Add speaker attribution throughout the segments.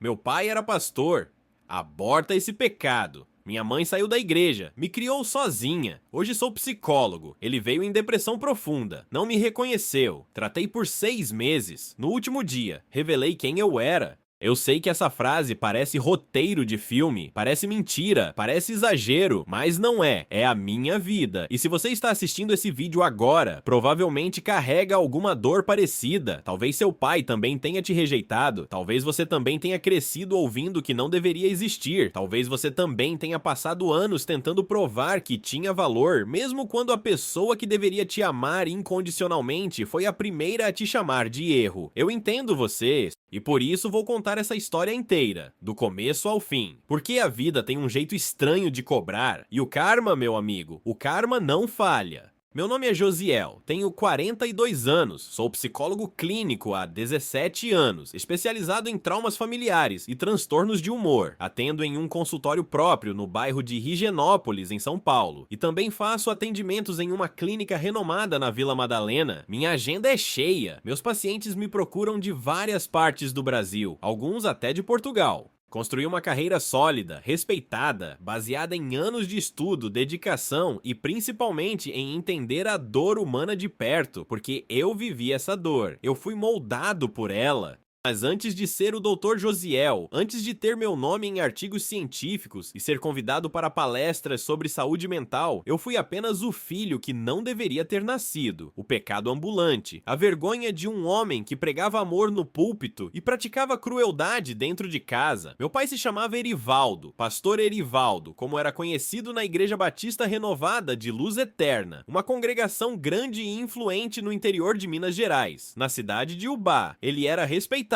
Speaker 1: Meu pai era pastor. Aborta esse pecado. Minha mãe saiu da igreja, me criou sozinha. Hoje sou psicólogo. Ele veio em depressão profunda. Não me reconheceu. Tratei por 6 meses. No último dia, revelei quem eu era. Eu sei que essa frase parece roteiro de filme, parece mentira, parece exagero, mas não é. É a minha vida. E se você está assistindo esse vídeo agora, provavelmente carrega alguma dor parecida. Talvez seu pai também tenha te rejeitado. Talvez você também tenha crescido ouvindo que não deveria existir. Talvez você também tenha passado anos tentando provar que tinha valor, mesmo quando a pessoa que deveria te amar incondicionalmente foi a primeira a te chamar de erro. Eu entendo você. E por isso vou contar essa história inteira, do começo ao fim. Porque a vida tem um jeito estranho de cobrar, e o karma, meu amigo, o karma não falha. Meu nome é Josiel, tenho 42 anos, sou psicólogo clínico há 17 anos, especializado em traumas familiares e transtornos de humor. Atendo em um consultório próprio no bairro de Higienópolis, em São Paulo, e também faço atendimentos em uma clínica renomada na Vila Madalena. Minha agenda é cheia, meus pacientes me procuram de várias partes do Brasil, alguns até de Portugal. Construí uma carreira sólida, respeitada, baseada em anos de estudo, dedicação e principalmente em entender a dor humana de perto, porque eu vivi essa dor, eu fui moldado por ela. Mas antes de ser o Dr. Josiel, antes de ter meu nome em artigos científicos e ser convidado para palestras sobre saúde mental, eu fui apenas o filho que não deveria ter nascido, o pecado ambulante, a vergonha de um homem que pregava amor no púlpito e praticava crueldade dentro de casa. Meu pai se chamava Erivaldo, pastor Erivaldo, como era conhecido na Igreja Batista Renovada de Luz Eterna, uma congregação grande e influente no interior de Minas Gerais, na cidade de Ubá. Ele era respeitado,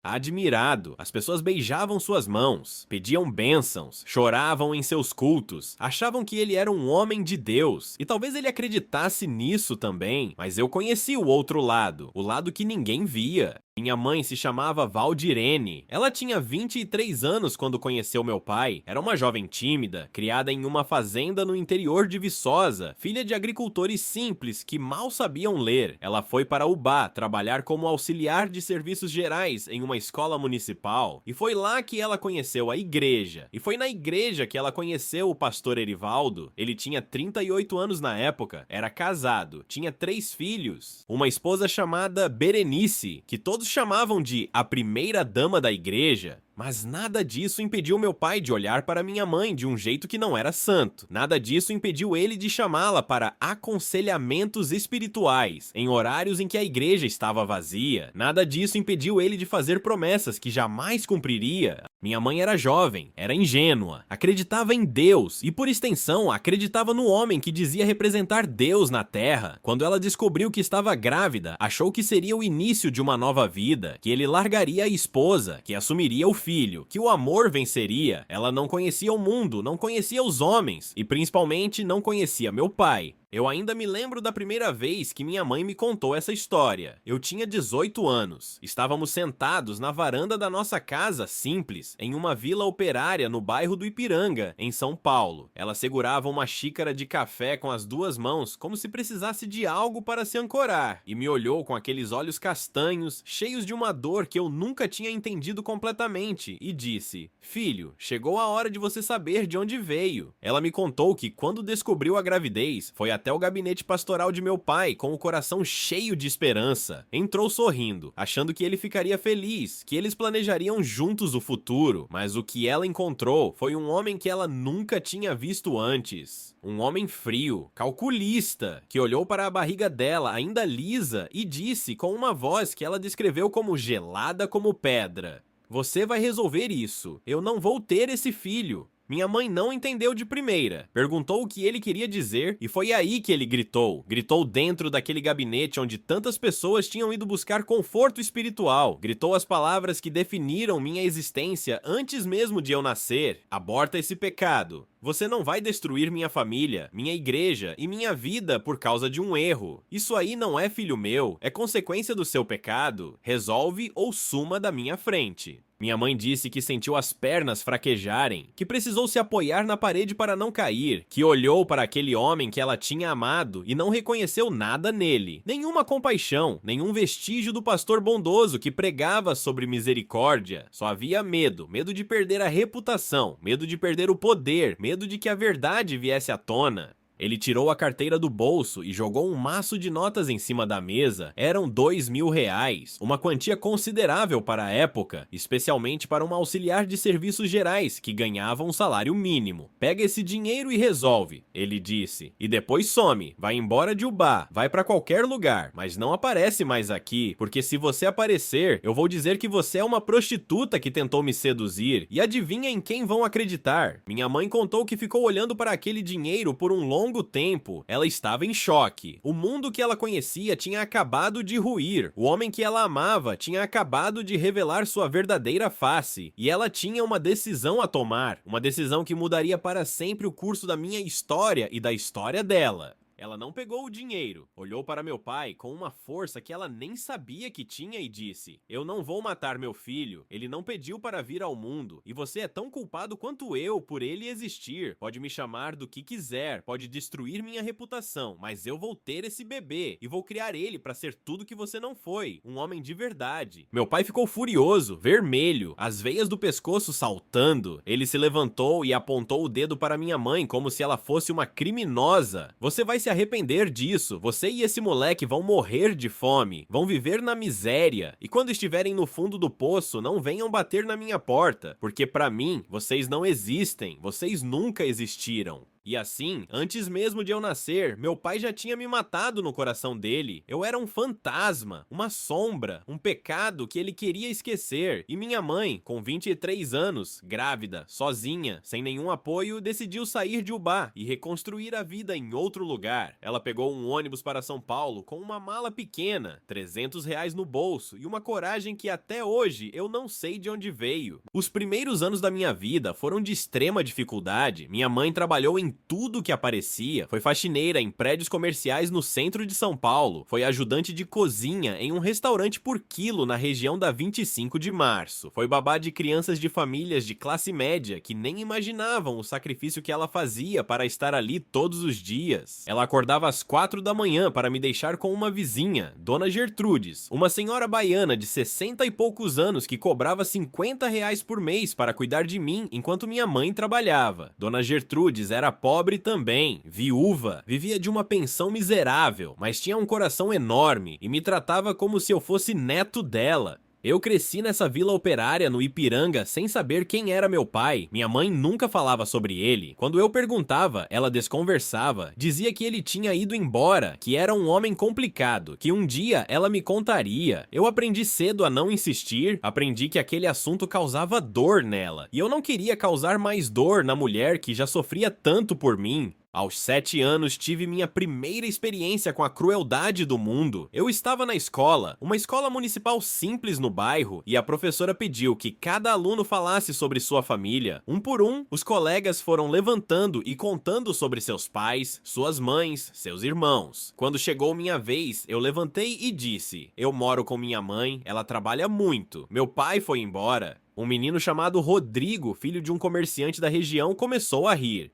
Speaker 1: admirado, as pessoas beijavam suas mãos, pediam bênçãos, choravam em seus cultos, achavam que ele era um homem de Deus, e talvez ele acreditasse nisso também, mas eu conheci o outro lado, o lado que ninguém via. Minha mãe se chamava Valdirene. Ela tinha 23 anos quando conheceu meu pai. Era uma jovem tímida, criada em uma fazenda no interior de Viçosa, filha de agricultores simples que mal sabiam ler. Ela foi para Ubá trabalhar como auxiliar de serviços gerais em uma escola municipal. E foi lá que ela conheceu a igreja. E foi na igreja que ela conheceu o pastor Erivaldo. Ele tinha 38 anos na época, era casado, tinha 3 filhos, uma esposa chamada Berenice, que todos chamavam de a primeira dama da igreja. Mas nada disso impediu meu pai de olhar para minha mãe de um jeito que não era santo. Nada disso impediu ele de chamá-la para aconselhamentos espirituais, em horários em que a igreja estava vazia. Nada disso impediu ele de fazer promessas que jamais cumpriria. Minha mãe era jovem, era ingênua, acreditava em Deus e, por extensão, acreditava no homem que dizia representar Deus na Terra. Quando ela descobriu que estava grávida, achou que seria o início de uma nova vida, que ele largaria a esposa, que assumiria o filho, que o amor venceria. Ela não conhecia o mundo, não conhecia os homens e, principalmente, não conhecia meu pai. Eu ainda me lembro da primeira vez que minha mãe me contou essa história. Eu tinha 18 anos. Estávamos sentados na varanda da nossa casa simples, em uma vila operária no bairro do Ipiranga, em São Paulo. Ela segurava uma xícara de café com as 2 mãos, como se precisasse de algo para se ancorar, e me olhou com aqueles olhos castanhos, cheios de uma dor que eu nunca tinha entendido completamente, e disse: "Filho, chegou a hora de você saber de onde veio." Ela me contou que quando descobriu a gravidez, foi até o gabinete pastoral de meu pai, com o coração cheio de esperança. Entrou sorrindo, achando que ele ficaria feliz, que eles planejariam juntos o futuro, mas o que ela encontrou foi um homem que ela nunca tinha visto antes. Um homem frio, calculista, que olhou para a barriga dela, ainda lisa, e disse com uma voz que ela descreveu como gelada como pedra: "Você vai resolver isso. Eu não vou ter esse filho." Minha mãe não entendeu de primeira, perguntou o que ele queria dizer e foi aí que ele gritou. Gritou dentro daquele gabinete onde tantas pessoas tinham ido buscar conforto espiritual. Gritou as palavras que definiram minha existência antes mesmo de eu nascer: "Aborta esse pecado. Você não vai destruir minha família, minha igreja e minha vida por causa de um erro. Isso aí não é filho meu, é consequência do seu pecado. Resolve ou suma da minha frente." Minha mãe disse que sentiu as pernas fraquejarem, que precisou se apoiar na parede para não cair, que olhou para aquele homem que ela tinha amado e não reconheceu nada nele. Nenhuma compaixão, nenhum vestígio do pastor bondoso que pregava sobre misericórdia. Só havia medo, medo de perder a reputação, medo de perder o poder, medo de que a verdade viesse à tona. Ele tirou a carteira do bolso e jogou um maço de notas em cima da mesa. Eram R$ 2.000, uma quantia considerável para a época, especialmente para uma auxiliar de serviços gerais que ganhava um salário mínimo. Pega esse dinheiro e resolve, ele disse. E depois some, vai embora de Ubá, vai para qualquer lugar, mas não aparece mais aqui, porque se você aparecer, eu vou dizer que você é uma prostituta que tentou me seduzir. E adivinha em quem vão acreditar? Minha mãe contou que ficou olhando para aquele dinheiro por um longo tempo. Ela estava em choque. O mundo que ela conhecia tinha acabado de ruir. O homem que ela amava tinha acabado de revelar sua verdadeira face. E ela tinha uma decisão a tomar. Uma decisão que mudaria para sempre o curso da minha história e da história dela. Ela não pegou o dinheiro, olhou para meu pai com uma força que ela nem sabia que tinha e disse: "Eu não vou matar meu filho, ele não pediu para vir ao mundo, e você é tão culpado quanto eu por ele existir. Pode me chamar do que quiser, pode destruir minha reputação, mas eu vou ter esse bebê, e vou criar ele para ser tudo que você não foi, um homem de verdade." Meu pai ficou furioso, vermelho, as veias do pescoço saltando. Ele se levantou e apontou o dedo para minha mãe como se ela fosse uma criminosa. "Você vai se arrepender disso, você e esse moleque vão morrer de fome, vão viver na miséria, e quando estiverem no fundo do poço, não venham bater na minha porta, porque para mim, vocês não existem, vocês nunca existiram." E assim, antes mesmo de eu nascer, meu pai já tinha me matado no coração dele. Eu era um fantasma, uma sombra, um pecado que ele queria esquecer. E minha mãe, com 23 anos, grávida, sozinha, sem nenhum apoio, decidiu sair de Ubá e reconstruir a vida em outro lugar. Ela pegou um ônibus para São Paulo com uma mala pequena, R$ 300 no bolso e uma coragem que até hoje eu não sei de onde veio. Os primeiros anos da minha vida foram de extrema dificuldade. Minha mãe trabalhou em tudo que aparecia, foi faxineira em prédios comerciais no centro de São Paulo, foi ajudante de cozinha em um restaurante por quilo na região da 25 de março, foi babá de crianças de famílias de classe média que nem imaginavam o sacrifício que ela fazia para estar ali todos os dias. Ela acordava às 4 da manhã para me deixar com uma vizinha, Dona Gertrudes, uma senhora baiana de 60 e poucos anos que cobrava R$ 50 por mês para cuidar de mim enquanto minha mãe trabalhava. Dona Gertrudes era pobre também, viúva, vivia de uma pensão miserável, mas tinha um coração enorme e me tratava como se eu fosse neto dela. Eu cresci nessa vila operária no Ipiranga sem saber quem era meu pai. Minha mãe nunca falava sobre ele. Quando eu perguntava, ela desconversava. Dizia que ele tinha ido embora, que era um homem complicado, que um dia ela me contaria. Eu aprendi cedo a não insistir, aprendi que aquele assunto causava dor nela. E eu não queria causar mais dor na mulher que já sofria tanto por mim. Aos 7 anos tive minha primeira experiência com a crueldade do mundo. Eu estava na escola, uma escola municipal simples no bairro, e a professora pediu que cada aluno falasse sobre sua família. Um por um, os colegas foram levantando e contando sobre seus pais, suas mães, seus irmãos. Quando chegou minha vez, eu levantei e disse: "Eu moro com minha mãe, ela trabalha muito. Meu pai foi embora." Um menino chamado Rodrigo, filho de um comerciante da região, começou a rir.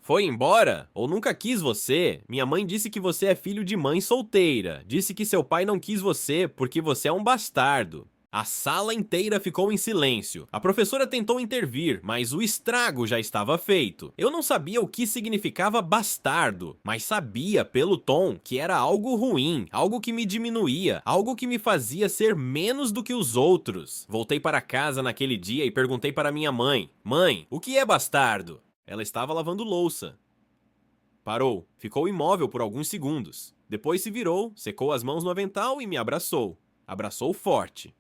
Speaker 1: "Foi embora? Ou nunca quis você? Minha mãe disse que você é filho de mãe solteira. Disse que seu pai não quis você porque você é um bastardo." A sala inteira ficou em silêncio. A professora tentou intervir, mas o estrago já estava feito. Eu não sabia o que significava bastardo, mas sabia pelo tom que era algo ruim, algo que me diminuía, algo que me fazia ser menos do que os outros. Voltei para casa naquele dia e perguntei para minha mãe: "Mãe, o que é bastardo?" Ela estava lavando louça. Parou, ficou imóvel por alguns segundos. Depois se virou, secou as mãos no avental e me abraçou. Abraçou forte.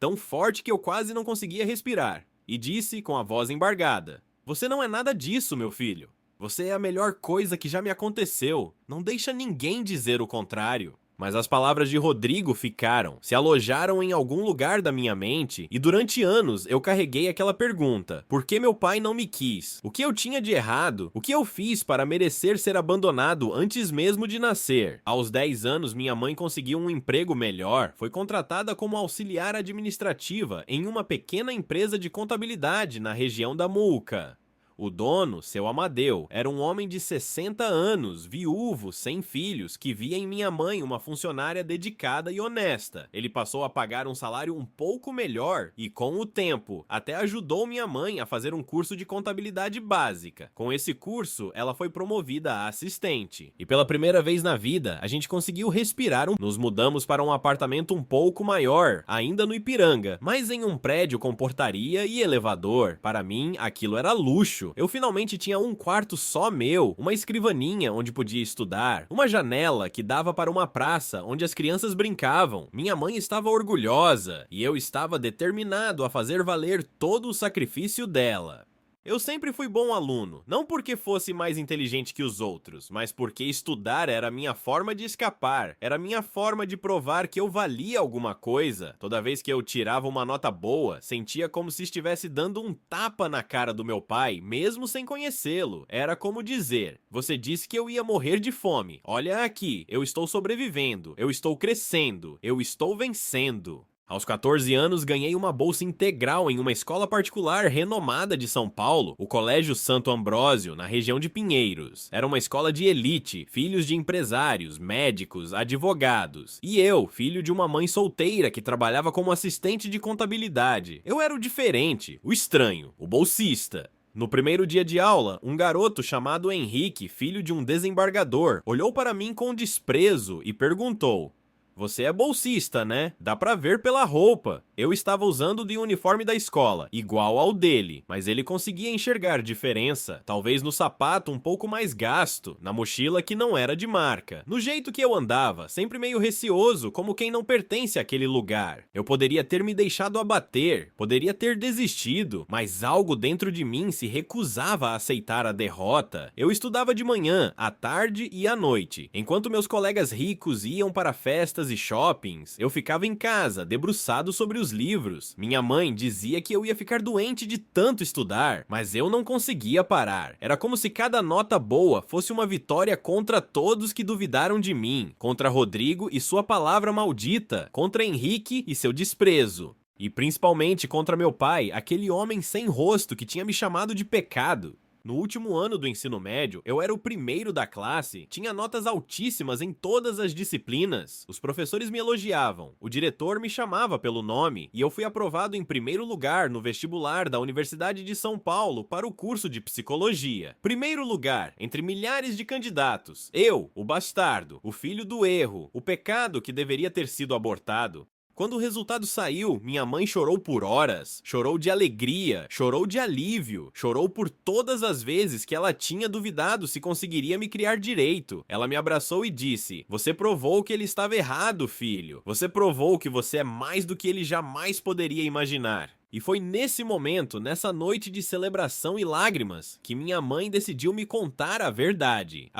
Speaker 1: Tão forte que eu quase não conseguia respirar. E disse com a voz embargada: "Você não é nada disso, meu filho. Você é a melhor coisa que já me aconteceu. Não deixa ninguém dizer o contrário." Mas as palavras de Rodrigo ficaram, se alojaram em algum lugar da minha mente e durante anos eu carreguei aquela pergunta: por que meu pai não me quis? O que eu tinha de errado? O que eu fiz para merecer ser abandonado antes mesmo de nascer? Aos 10 anos, minha mãe conseguiu um emprego melhor, foi contratada como auxiliar administrativa em uma pequena empresa de contabilidade na região da Muca. O dono, seu Amadeu, era um homem de 60 anos, viúvo, sem filhos, que via em minha mãe uma funcionária dedicada e honesta. Ele passou a pagar um salário um pouco melhor e, com o tempo, até ajudou minha mãe a fazer um curso de contabilidade básica. Com esse curso, ela foi promovida a assistente. E pela primeira vez na vida, a gente conseguiu respirar. Nos mudamos para um apartamento um pouco maior, ainda no Ipiranga, mas em um prédio com portaria e elevador. Para mim, aquilo era luxo. Eu finalmente tinha um quarto só meu, uma escrivaninha onde podia estudar, uma janela que dava para uma praça onde as crianças brincavam. Minha mãe estava orgulhosa e eu estava determinado a fazer valer todo o sacrifício dela. Eu sempre fui bom aluno, não porque fosse mais inteligente que os outros, mas porque estudar era a minha forma de escapar, era a minha forma de provar que eu valia alguma coisa. Toda vez que eu tirava uma nota boa, sentia como se estivesse dando um tapa na cara do meu pai, mesmo sem conhecê-lo. Era como dizer: você disse que eu ia morrer de fome, olha aqui, eu estou sobrevivendo, eu estou crescendo, eu estou vencendo. Aos 14 anos, ganhei uma bolsa integral em uma escola particular renomada de São Paulo, o Colégio Santo Ambrósio, na região de Pinheiros. Era uma escola de elite, filhos de empresários, médicos, advogados. E eu, filho de uma mãe solteira que trabalhava como assistente de contabilidade. Eu era o diferente, o estranho, o bolsista. No primeiro dia de aula, um garoto chamado Henrique, filho de um desembargador, olhou para mim com desprezo e perguntou: você é bolsista, né? Dá pra ver pela roupa. Eu estava usando de uniforme da escola, igual ao dele, mas ele conseguia enxergar diferença, talvez no sapato um pouco mais gasto, na mochila que não era de marca, no jeito que eu andava, sempre meio receoso, como quem não pertence àquele lugar. Eu poderia ter me deixado abater, poderia ter desistido, mas algo dentro de mim se recusava a aceitar a derrota. Eu estudava de manhã, à tarde e à noite. Enquanto meus colegas ricos iam para festas e shoppings, eu ficava em casa, debruçado sobre os livros. Minha mãe dizia que eu ia ficar doente de tanto estudar, mas eu não conseguia parar. Era como se cada nota boa fosse uma vitória contra todos que duvidaram de mim, contra Rodrigo e sua palavra maldita, contra Henrique e seu desprezo. E principalmente contra meu pai, aquele homem sem rosto que tinha me chamado de pecado. No último ano do ensino médio, eu era o primeiro da classe, tinha notas altíssimas em todas as disciplinas. Os professores me elogiavam, o diretor me chamava pelo nome e eu fui aprovado em primeiro lugar no vestibular da Universidade de São Paulo para o curso de psicologia. Primeiro lugar, entre milhares de candidatos. Eu, o bastardo, o filho do erro, o pecado que deveria ter sido abortado. Quando o resultado saiu, minha mãe chorou por horas, chorou de alegria, chorou de alívio, chorou por todas as vezes que ela tinha duvidado se conseguiria me criar direito. Ela me abraçou e disse: você provou que ele estava errado, filho. Você provou que você é mais do que ele jamais poderia imaginar. E foi nesse momento, nessa noite de celebração e lágrimas, que minha mãe decidiu me contar a verdade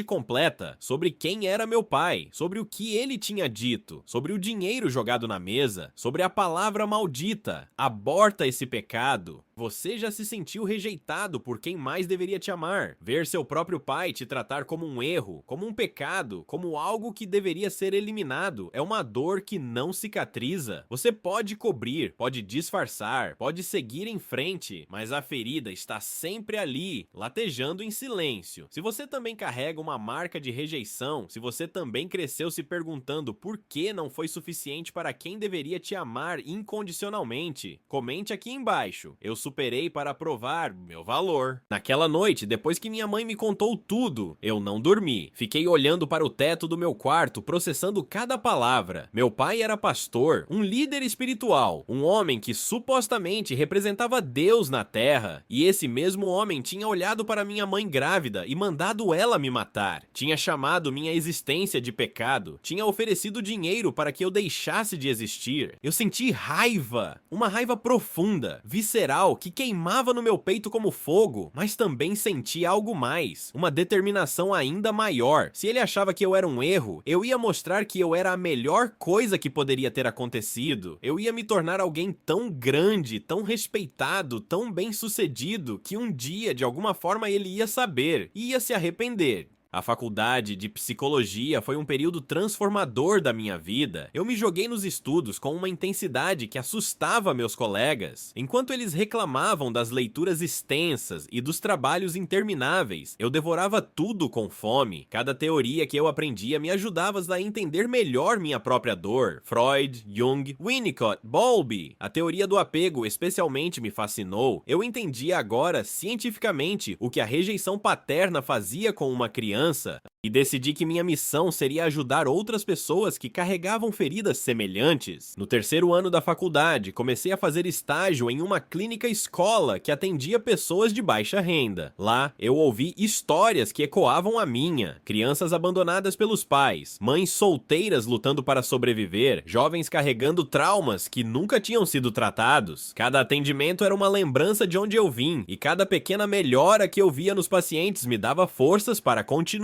Speaker 1: completa sobre quem era meu pai, sobre o que ele tinha dito, sobre o dinheiro jogado na mesa, sobre a palavra maldita: aborta esse pecado. Você já se sentiu rejeitado por quem mais deveria te amar. Ver seu próprio pai te tratar como um erro, como um pecado, como algo que deveria ser eliminado, é uma dor que não cicatriza. Você pode cobrir, pode disfarçar, pode seguir em frente, mas a ferida está sempre ali, latejando em silêncio. Se você também carrega uma marca de rejeição, se você também cresceu se perguntando por que não foi suficiente para quem deveria te amar incondicionalmente, comente aqui embaixo. Eu superei para provar meu valor. Naquela noite, depois que minha mãe me contou tudo, eu não dormi. Fiquei olhando para o teto do meu quarto, processando cada palavra. Meu pai era pastor, um líder espiritual, um homem que supostamente representava Deus na terra. E esse mesmo homem tinha olhado para minha mãe grávida e mandado ela me matar. Tinha chamado minha existência de pecado. Tinha oferecido dinheiro para que eu deixasse de existir. Eu senti raiva, uma raiva profunda, visceral, que queimava no meu peito como fogo, mas também senti algo mais, uma determinação ainda maior. Se ele achava que eu era um erro, eu ia mostrar que eu era a melhor coisa que poderia ter acontecido. Eu ia me tornar alguém tão grande, tão respeitado, tão bem-sucedido, que um dia, de alguma forma, ele ia saber e ia se arrepender. A faculdade de psicologia foi um período transformador da minha vida. Eu me joguei nos estudos com uma intensidade que assustava meus colegas. Enquanto eles reclamavam das leituras extensas e dos trabalhos intermináveis, eu devorava tudo com fome. Cada teoria que eu aprendia me ajudava a entender melhor minha própria dor. Freud, Jung, Winnicott, Bowlby. A teoria do apego especialmente me fascinou. Eu entendia agora, cientificamente, o que a rejeição paterna fazia com uma criança e decidi que minha missão seria ajudar outras pessoas que carregavam feridas semelhantes. No terceiro ano da faculdade, comecei a fazer estágio em uma clínica escola que atendia pessoas de baixa renda. Lá, eu ouvi histórias que ecoavam a minha. Crianças abandonadas pelos pais, mães solteiras lutando para sobreviver, jovens carregando traumas que nunca tinham sido tratados. Cada atendimento era uma lembrança de onde eu vim, e cada pequena melhora que eu via nos pacientes me dava forças para continuar.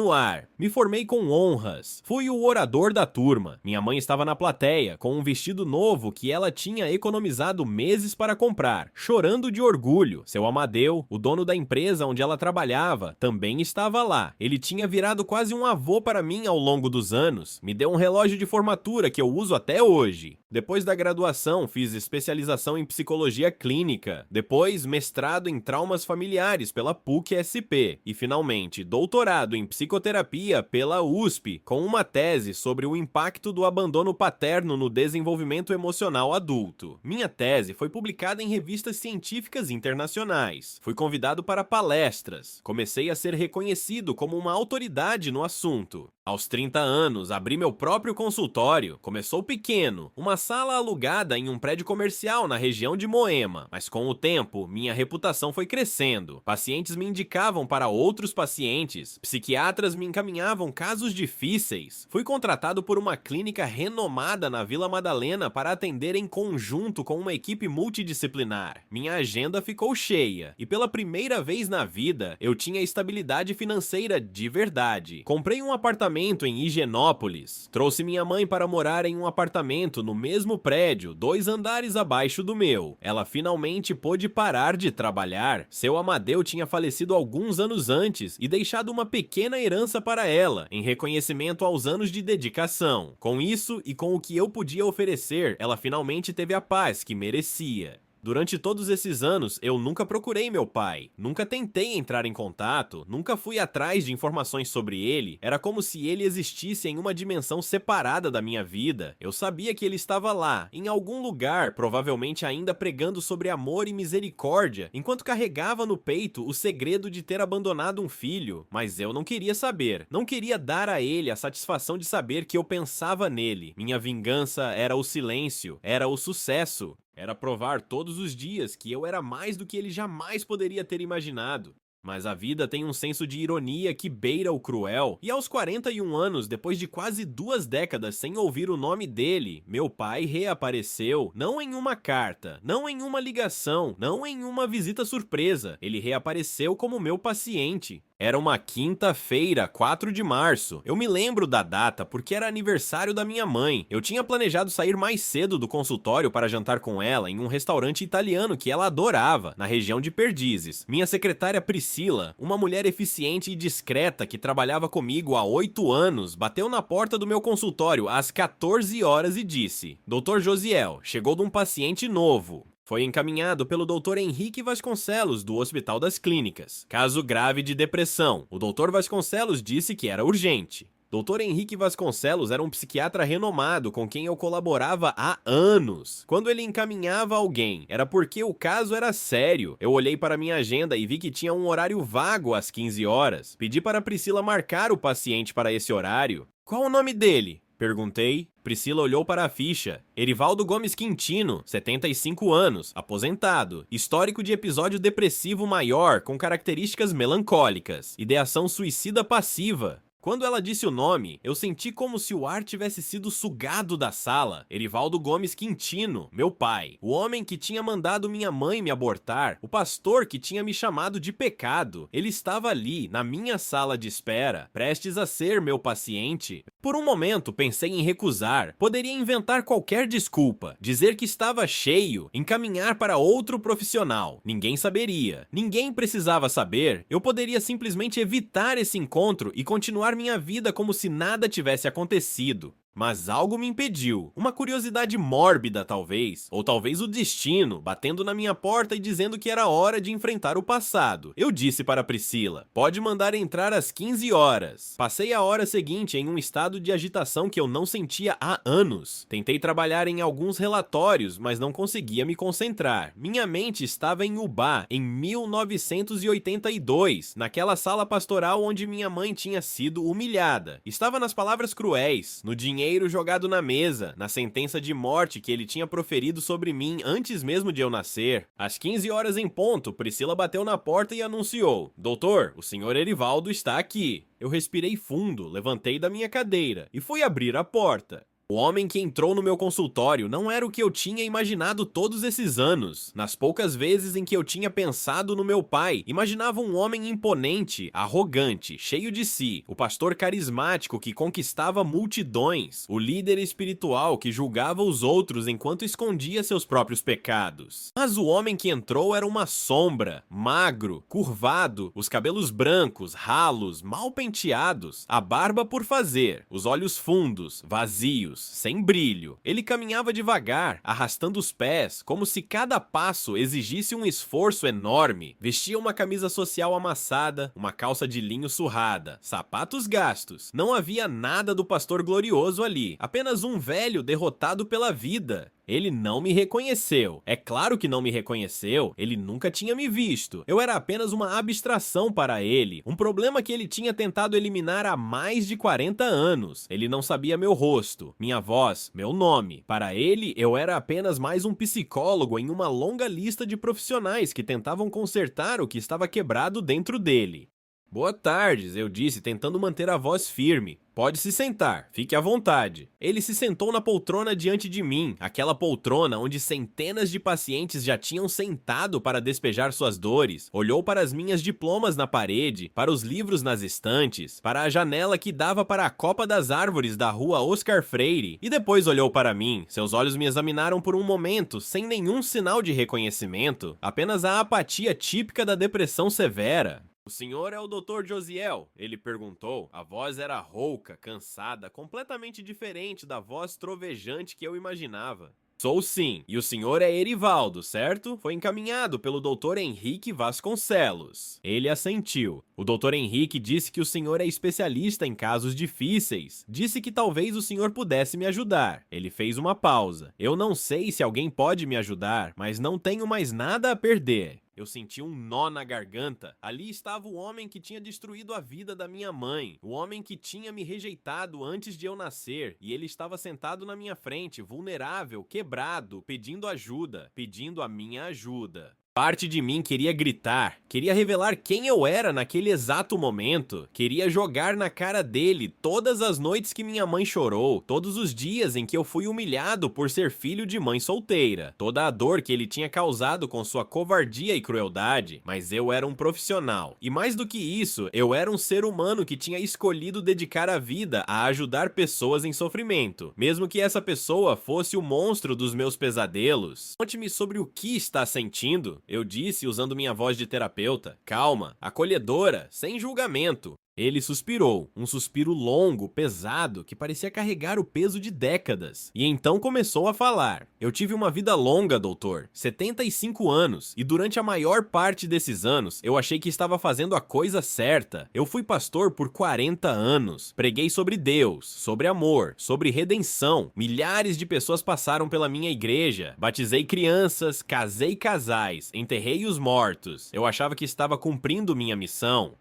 Speaker 1: Me formei com honras. Fui o orador da turma. Minha mãe estava na plateia, com um vestido novo que ela tinha economizado meses para comprar, chorando de orgulho. Seu Amadeu, o dono da empresa onde ela trabalhava, também estava lá. Ele tinha virado quase um avô para mim ao longo dos anos. Me deu um relógio de formatura que eu uso até hoje. Depois da graduação, fiz especialização em psicologia clínica. Depois, mestrado em traumas familiares pela PUC-SP. E, finalmente, doutorado em psicoterapia pela USP, com uma tese sobre o impacto do abandono paterno no desenvolvimento emocional adulto. Minha tese foi publicada em revistas científicas internacionais. Fui convidado para palestras. Comecei a ser reconhecido como uma autoridade no assunto. Aos 30 anos, abri meu próprio consultório. Começou pequeno, uma sala alugada em um prédio comercial na região de Moema, mas com o tempo, minha reputação foi crescendo. Pacientes me indicavam para outros pacientes, psiquiatras me encaminhavam casos difíceis. Fui contratado por uma clínica renomada na Vila Madalena para atender em conjunto com uma equipe multidisciplinar. Minha agenda ficou cheia, e pela primeira vez na vida, eu tinha estabilidade financeira de verdade. Comprei um apartamento em Higienópolis. Trouxe minha mãe para morar em um apartamento no mesmo prédio, 2 andares abaixo do meu. Ela finalmente pôde parar de trabalhar. Seu Amadeu tinha falecido alguns anos antes e deixado uma pequena herança para ela, em reconhecimento aos anos de dedicação. Com isso e com o que eu podia oferecer, ela finalmente teve a paz que merecia. Durante todos esses anos, eu nunca procurei meu pai, nunca tentei entrar em contato, nunca fui atrás de informações sobre ele. Era como se ele existisse em uma dimensão separada da minha vida. Eu sabia que ele estava lá, em algum lugar, provavelmente ainda pregando sobre amor e misericórdia, enquanto carregava no peito o segredo de ter abandonado um filho. Mas eu não queria saber, não queria dar a ele a satisfação de saber que eu pensava nele. Minha vingança era o silêncio, era o sucesso. Era provar todos os dias que eu era mais do que ele jamais poderia ter imaginado. Mas a vida tem um senso de ironia que beira o cruel, e aos 41 anos, depois de quase 2 décadas sem ouvir o nome dele, meu pai reapareceu, não em uma carta, não em uma ligação, não em uma visita surpresa, ele reapareceu como meu paciente. Era uma quinta-feira, 4 de março. Eu me lembro da data porque era aniversário da minha mãe. Eu tinha planejado sair mais cedo do consultório para jantar com ela em um restaurante italiano que ela adorava, na região de Perdizes. Minha secretária Priscila, uma mulher eficiente e discreta que trabalhava comigo há 8 anos, bateu na porta do meu consultório às 14 horas e disse: "Dr. Josiel, chegou de um paciente novo." Foi encaminhado pelo Dr. Henrique Vasconcelos, do Hospital das Clínicas. Caso grave de depressão. O Dr. Vasconcelos disse que era urgente. Dr. Henrique Vasconcelos era um psiquiatra renomado com quem eu colaborava há anos. Quando ele encaminhava alguém, era porque o caso era sério. Eu olhei para minha agenda e vi que tinha um horário vago às 15 horas. Pedi para Priscila marcar o paciente para esse horário. "Qual o nome dele?" perguntei. Priscila olhou para a ficha. Erivaldo Gomes Quintino, 75 anos, aposentado, histórico de episódio depressivo maior com características melancólicas, ideação suicida passiva. Quando ela disse o nome, eu senti como se o ar tivesse sido sugado da sala. Erivaldo Gomes Quintino, meu pai, o homem que tinha mandado minha mãe me abortar, o pastor que tinha me chamado de pecado. Ele estava ali, na minha sala de espera, prestes a ser meu paciente. Por um momento pensei em recusar. Poderia inventar qualquer desculpa, dizer que estava cheio, encaminhar para outro profissional. Ninguém saberia. Ninguém precisava saber. Eu poderia simplesmente evitar esse encontro e continuar minha vida como se nada tivesse acontecido. Mas algo me impediu, uma curiosidade mórbida talvez, ou talvez o destino, batendo na minha porta e dizendo que era hora de enfrentar o passado. Eu disse para Priscila, pode mandar entrar às 15 horas. Passei a hora seguinte em um estado de agitação que eu não sentia há anos. Tentei trabalhar em alguns relatórios, mas não conseguia me concentrar. Minha mente estava em Ubá, em 1982, naquela sala pastoral onde minha mãe tinha sido humilhada. Estava nas palavras cruéis, no dinheiro jogado na mesa, na sentença de morte que ele tinha proferido sobre mim antes mesmo de eu nascer. Às 15 horas em ponto, Priscila bateu na porta e anunciou: Doutor, o senhor Erivaldo está aqui. Eu respirei fundo, levantei da minha cadeira e fui abrir a porta. O homem que entrou no meu consultório não era o que eu tinha imaginado todos esses anos. Nas poucas vezes em que eu tinha pensado no meu pai, imaginava um homem imponente, arrogante, cheio de si, o pastor carismático que conquistava multidões, o líder espiritual que julgava os outros enquanto escondia seus próprios pecados. Mas o homem que entrou era uma sombra, magro, curvado, os cabelos brancos, ralos, mal penteados, a barba por fazer, os olhos fundos, vazios, sem brilho. Ele caminhava devagar, arrastando os pés, como se cada passo exigisse um esforço enorme. Vestia uma camisa social amassada, uma calça de linho surrada, sapatos gastos. Não havia nada do pastor glorioso ali, apenas um velho derrotado pela vida. Ele não me reconheceu. É claro que não me reconheceu, ele nunca tinha me visto. Eu era apenas uma abstração para ele, um problema que ele tinha tentado eliminar há mais de 40 anos. Ele não sabia meu rosto, minha voz, meu nome. Para ele, eu era apenas mais um psicólogo em uma longa lista de profissionais que tentavam consertar o que estava quebrado dentro dele. Boa tarde, eu disse, tentando manter a voz firme. Pode se sentar, fique à vontade. Ele se sentou na poltrona diante de mim, aquela poltrona onde centenas de pacientes já tinham sentado para despejar suas dores. Olhou para as minhas diplomas na parede, para os livros nas estantes, para a janela que dava para a copa das árvores da rua Oscar Freire, e depois olhou para mim. Seus olhos me examinaram por um momento, sem nenhum sinal de reconhecimento, apenas a apatia típica da depressão severa. O senhor é o Dr. Josiel? Ele perguntou. A voz era rouca, cansada, completamente diferente da voz trovejante que eu imaginava. Sou sim, e o senhor é Erivaldo, certo? Foi encaminhado pelo Dr. Henrique Vasconcelos. Ele assentiu. O Dr. Henrique disse que o senhor é especialista em casos difíceis. Disse que talvez o senhor pudesse me ajudar. Ele fez uma pausa. Eu não sei se alguém pode me ajudar, mas não tenho mais nada a perder. Eu senti um nó na garganta. Ali estava o homem que tinha destruído a vida da minha mãe, o homem que tinha me rejeitado antes de eu nascer, e ele estava sentado na minha frente, vulnerável, quebrado, pedindo ajuda, pedindo a minha ajuda. Parte de mim queria gritar, queria revelar quem eu era naquele exato momento, queria jogar na cara dele todas as noites que minha mãe chorou, todos os dias em que eu fui humilhado por ser filho de mãe solteira, toda a dor que ele tinha causado com sua covardia e crueldade, mas eu era um profissional. E mais do que isso, eu era um ser humano que tinha escolhido dedicar a vida a ajudar pessoas em sofrimento, mesmo que essa pessoa fosse o monstro dos meus pesadelos. Conte-me sobre o que está sentindo. Eu disse usando minha voz de terapeuta, calma, acolhedora, sem julgamento. Ele suspirou, um suspiro longo, pesado, que parecia carregar o peso de décadas. E então começou a falar. Eu tive uma vida longa, doutor, 75 anos, e durante a maior parte desses anos, eu achei que estava fazendo a coisa certa. Eu fui pastor por 40 anos, preguei sobre Deus, sobre amor, sobre redenção. Milhares de pessoas passaram pela minha igreja, batizei crianças, casei casais, enterrei os mortos. Eu achava que estava cumprindo minha missão.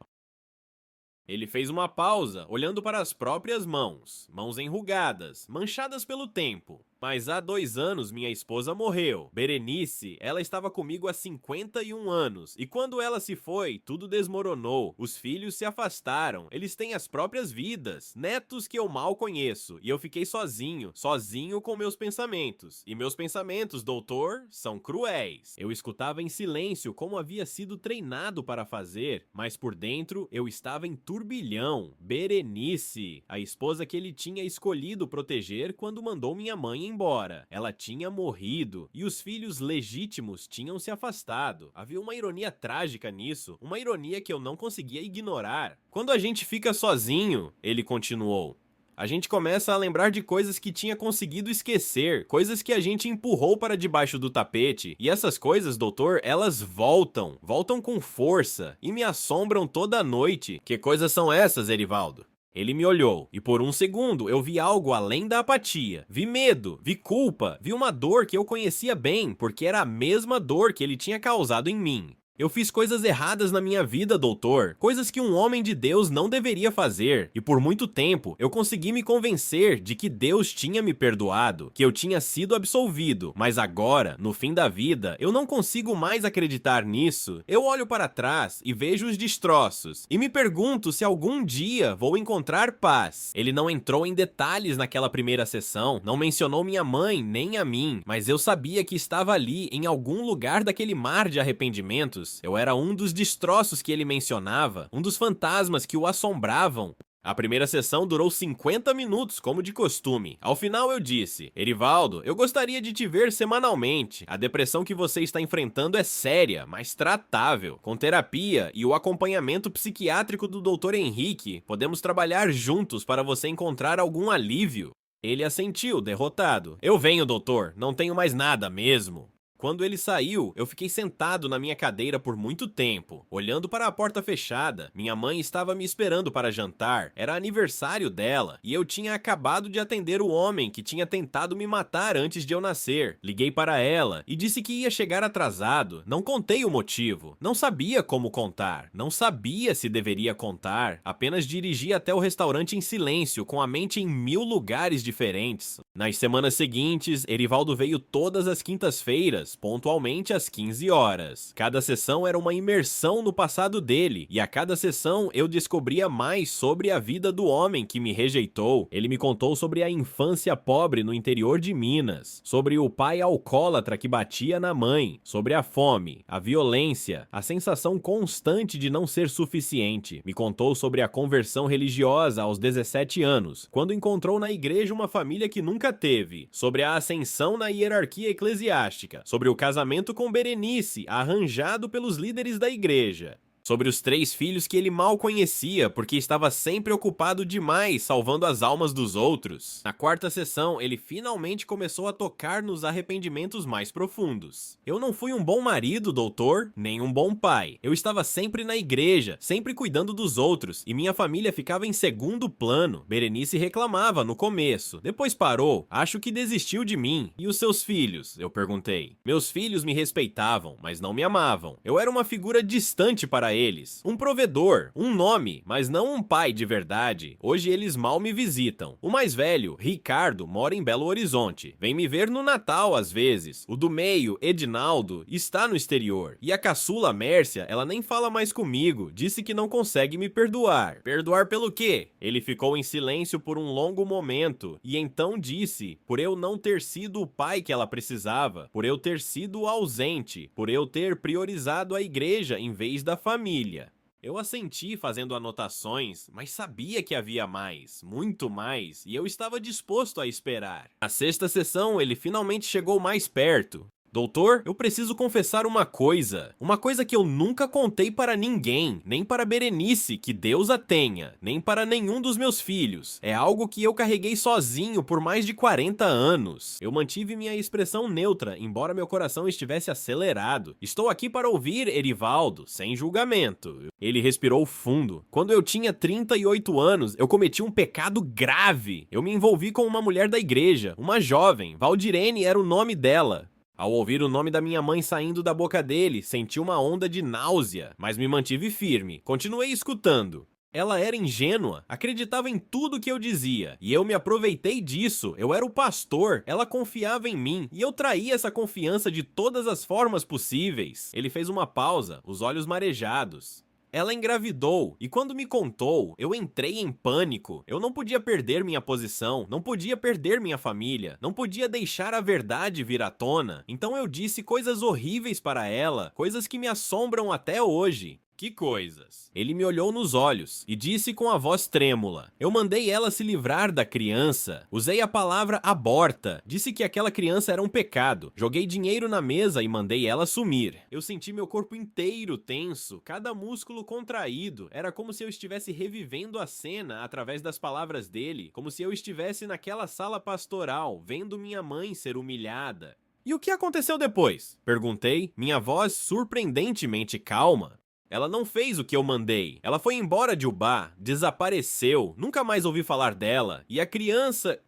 Speaker 1: Ele fez uma pausa, olhando para as próprias mãos, mãos enrugadas, manchadas pelo tempo. Mas há 2 anos minha esposa morreu. Berenice, ela estava comigo há 51 anos. E quando ela se foi, tudo desmoronou. Os filhos se afastaram. Eles têm as próprias vidas. Netos que eu mal conheço. E eu fiquei sozinho. Sozinho com meus pensamentos. E meus pensamentos, doutor, são cruéis. Eu escutava em silêncio como havia sido treinado para fazer. Mas por dentro eu estava em turbilhão. Berenice, a esposa que ele tinha escolhido proteger quando mandou minha mãe embora. Ela tinha morrido e os filhos legítimos tinham se afastado. Havia uma ironia trágica nisso, uma ironia que eu não conseguia ignorar. Quando a gente fica sozinho, ele continuou, a gente começa a lembrar de coisas que tinha conseguido esquecer, coisas que a gente empurrou para debaixo do tapete. E essas coisas, doutor, elas voltam com força e me assombram toda noite. Que coisas são essas, Erivaldo? Ele me olhou, e por um segundo eu vi algo além da apatia. Vi medo, vi culpa, vi uma dor que eu conhecia bem, porque era a mesma dor que ele tinha causado em mim. Eu fiz coisas erradas na minha vida, doutor. Coisas que um homem de Deus não deveria fazer. E por muito tempo, eu consegui me convencer de que Deus tinha me perdoado, que eu tinha sido absolvido. Mas agora, no fim da vida, eu não consigo mais acreditar nisso. Eu olho para trás e vejo os destroços. E me pergunto se algum dia vou encontrar paz. Ele não entrou em detalhes naquela primeira sessão, não mencionou minha mãe nem a mim. Mas eu sabia que estava ali, em algum lugar daquele mar de arrependimentos. Eu era um dos destroços que ele mencionava, um dos fantasmas que o assombravam. A primeira sessão durou 50 minutos, como de costume. Ao final eu disse, Erivaldo, eu gostaria de te ver semanalmente. A depressão que você está enfrentando é séria, mas tratável. Com terapia e o acompanhamento psiquiátrico do Dr. Henrique, podemos trabalhar juntos para você encontrar algum alívio. Ele assentiu, derrotado. Eu venho, doutor, não tenho mais nada mesmo. Quando ele saiu, eu fiquei sentado na minha cadeira por muito tempo, olhando para a porta fechada. Minha mãe estava me esperando para jantar, era aniversário dela, e eu tinha acabado de atender o homem que tinha tentado me matar antes de eu nascer. Liguei para ela e disse que ia chegar atrasado. Não contei o motivo, não sabia como contar, não sabia se deveria contar, apenas dirigi até o restaurante em silêncio, com a mente em 1000 lugares diferentes. Nas semanas seguintes, Erivaldo veio todas as quintas-feiras, pontualmente às 15 horas. Cada sessão era uma imersão no passado dele, e a cada sessão eu descobria mais sobre a vida do homem que me rejeitou. Ele me contou sobre a infância pobre no interior de Minas, sobre o pai alcoólatra que batia na mãe, sobre a fome, a violência, a sensação constante de não ser suficiente. Me contou sobre a conversão religiosa aos 17 anos, quando encontrou na igreja uma família que nunca teve, sobre a ascensão na hierarquia eclesiástica, sobre o casamento com Berenice, arranjado pelos líderes da igreja, sobre os 3 filhos que ele mal conhecia, porque estava sempre ocupado demais salvando as almas dos outros. Na quarta sessão, ele finalmente começou a tocar nos arrependimentos mais profundos. Eu não fui um bom marido, doutor, nem um bom pai. Eu estava sempre na igreja, sempre cuidando dos outros, e minha família ficava em segundo plano. Berenice reclamava no começo, depois parou, acho que desistiu de mim. E os seus filhos? Eu perguntei. Meus filhos me respeitavam, mas não me amavam. Eu era uma figura distante para eles, um provedor, um nome, mas não um pai de verdade. Hoje eles mal me visitam. O mais velho, Ricardo, mora em Belo Horizonte. Vem me ver no Natal às vezes. O do meio, Edinaldo, está no exterior. E a caçula Mércia, ela nem fala mais comigo, disse que não consegue me perdoar. Perdoar pelo quê? Ele ficou em silêncio por um longo momento, e então disse, por eu não ter sido o pai que ela precisava, por eu ter sido ausente, por eu ter priorizado a igreja em vez da família. Eu assenti fazendo anotações, mas sabia que havia mais, muito mais, e eu estava disposto a esperar. Na sexta sessão, ele finalmente chegou mais perto. Doutor, eu preciso confessar uma coisa que eu nunca contei para ninguém, nem para Berenice, que Deus a tenha, nem para nenhum dos meus filhos. É algo que eu carreguei sozinho por mais de 40 anos. Eu mantive minha expressão neutra, embora meu coração estivesse acelerado. Estou aqui para ouvir, Erivaldo, sem julgamento. Ele respirou fundo. Quando eu tinha 38 anos, eu cometi um pecado grave. Eu me envolvi com uma mulher da igreja, uma jovem, Valdirene era o nome dela. Ao ouvir o nome da minha mãe saindo da boca dele, senti uma onda de náusea, mas me mantive firme. Continuei escutando. Ela era ingênua, acreditava em tudo que eu dizia, e eu me aproveitei disso. Eu era o pastor, ela confiava em mim, e eu traí essa confiança de todas as formas possíveis. Ele fez uma pausa, os olhos marejados. Ela engravidou, e quando me contou, eu entrei em pânico. Eu não podia perder minha posição, não podia perder minha família, não podia deixar a verdade vir à tona. Então eu disse coisas horríveis para ela, coisas que me assombram até hoje. Que coisas? Ele me olhou nos olhos e disse com a voz trêmula: eu mandei ela se livrar da criança. Usei a palavra aborta. Disse que aquela criança era um pecado. Joguei dinheiro na mesa e mandei ela sumir. Eu senti meu corpo inteiro tenso, cada músculo contraído. Era como se eu estivesse revivendo a cena através das palavras dele, como se eu estivesse naquela sala pastoral, vendo minha mãe ser humilhada. E o que aconteceu depois? Perguntei, minha voz surpreendentemente calma. Ela não fez o que eu mandei. Ela foi embora de Ubá, desapareceu, nunca mais ouvi falar dela. E a criança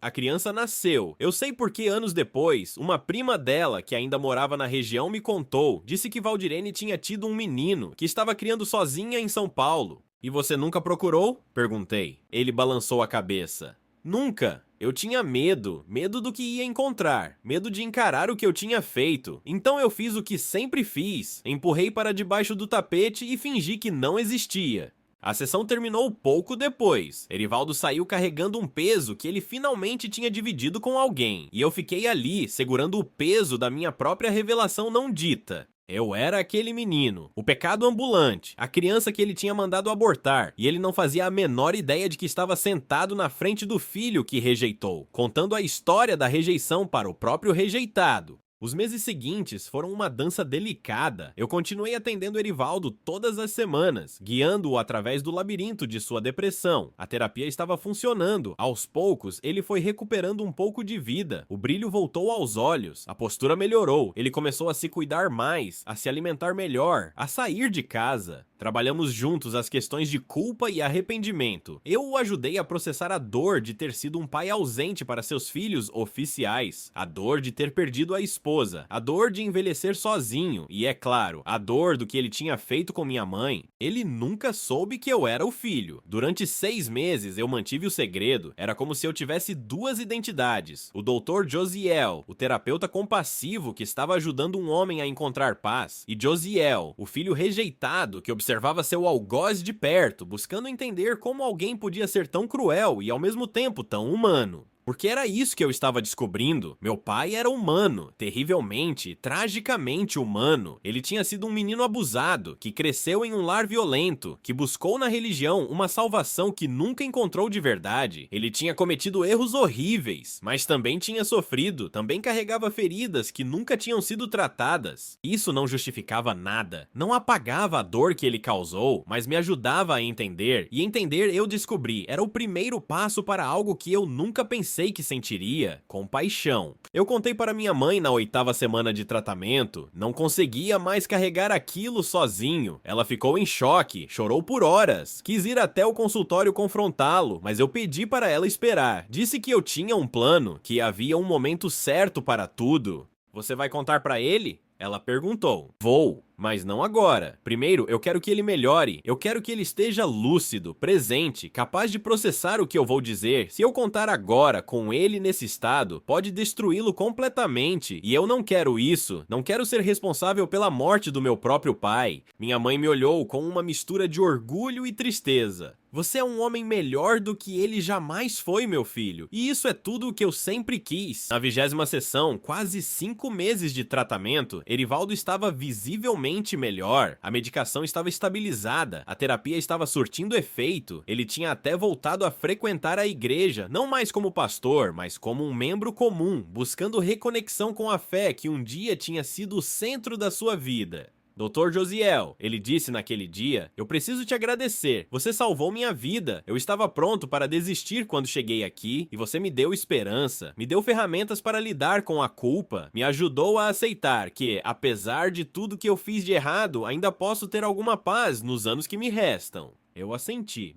Speaker 1: nasceu. Eu sei porque anos depois, uma prima dela, que ainda morava na região, me contou. Disse que Valdirene tinha tido um menino, que estava criando sozinha em São Paulo. E você nunca procurou? Perguntei. Ele balançou a cabeça. Nunca. Eu tinha medo do que ia encontrar, medo de encarar o que eu tinha feito. Então eu fiz o que sempre fiz, empurrei para debaixo do tapete e fingi que não existia. A sessão terminou pouco depois. Erivaldo saiu carregando um peso que ele finalmente tinha dividido com alguém, e eu fiquei ali, segurando o peso da minha própria revelação não dita. Eu era aquele menino, o pecado ambulante, a criança que ele tinha mandado abortar, e ele não fazia a menor ideia de que estava sentado na frente do filho que rejeitou, contando a história da rejeição para o próprio rejeitado. Os meses seguintes foram uma dança delicada. Eu continuei atendendo Erivaldo todas as semanas, guiando-o através do labirinto de sua depressão. A terapia estava funcionando. Aos poucos, ele foi recuperando um pouco de vida. O brilho voltou aos olhos. A postura melhorou. Ele começou a se cuidar mais, a se alimentar melhor, a sair de casa. Trabalhamos juntos as questões de culpa e arrependimento. Eu o ajudei a processar a dor de ter sido um pai ausente para seus filhos oficiais, a dor de ter perdido a esposa, a dor de envelhecer sozinho e, é claro, a dor do que ele tinha feito com minha mãe. Ele nunca soube que eu era o filho. Durante 6 meses eu mantive o segredo. Era como se eu tivesse duas identidades. O Dr. Josiel, o terapeuta compassivo que estava ajudando um homem a encontrar paz, e Josiel, o filho rejeitado que observava seu algoz de perto, buscando entender como alguém podia ser tão cruel e ao mesmo tempo tão humano. Porque era isso que eu estava descobrindo. Meu pai era humano, terrivelmente, tragicamente humano. Ele tinha sido um menino abusado, que cresceu em um lar violento, que buscou na religião uma salvação que nunca encontrou de verdade. Ele tinha cometido erros horríveis, mas também tinha sofrido, também carregava feridas que nunca tinham sido tratadas. Isso não justificava nada, não apagava a dor que ele causou, mas me ajudava a entender, e entender eu descobri, era o primeiro passo para algo que eu nunca pensei que sentiria: compaixão. Eu contei para minha mãe na 8ª semana de tratamento, não conseguia mais carregar aquilo sozinho. Ela ficou em choque, chorou por horas, quis ir até o consultório confrontá-lo, mas eu pedi para ela esperar. Disse que eu tinha um plano, que havia um momento certo para tudo. Você vai contar para ele? Ela perguntou. Vou, mas não agora. Primeiro, eu quero que ele melhore. Eu quero que ele esteja lúcido, presente, capaz de processar o que eu vou dizer. Se eu contar agora, com ele nesse estado, pode destruí-lo completamente. E eu não quero isso. Não quero ser responsável pela morte do meu próprio pai. Minha mãe me olhou com uma mistura de orgulho e tristeza. Você é um homem melhor do que ele jamais foi, meu filho. E isso é tudo o que eu sempre quis. Na 20ª sessão, quase 5 meses de tratamento, Erivaldo estava visivelmente melhor. A medicação estava estabilizada, a terapia estava surtindo efeito. Ele tinha até voltado a frequentar a igreja, não mais como pastor, mas como um membro comum, buscando reconexão com a fé que um dia tinha sido o centro da sua vida. Dr. Josiel, ele disse naquele dia, eu preciso te agradecer, você salvou minha vida, eu estava pronto para desistir quando cheguei aqui e você me deu esperança, me deu ferramentas para lidar com a culpa, me ajudou a aceitar que, apesar de tudo que eu fiz de errado, ainda posso ter alguma paz nos anos que me restam. Eu assenti,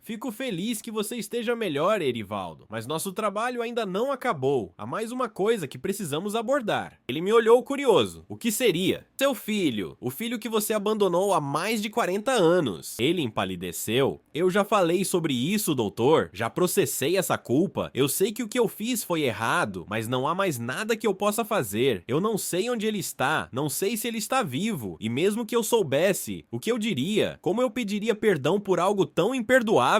Speaker 1: Fico feliz que você esteja melhor, Erivaldo, mas nosso trabalho ainda não acabou. Há mais uma coisa que precisamos abordar. Ele me olhou curioso. O que seria? Seu filho, o filho que você abandonou há mais de 40 anos. Ele empalideceu. Eu já falei sobre isso, doutor. Já processei essa culpa. Eu sei que o que eu fiz foi errado, mas não há mais nada que eu possa fazer. Eu não sei onde ele está, não sei se ele está vivo. E mesmo que eu soubesse, o que eu diria? Como eu pediria perdão por algo tão imperdoável?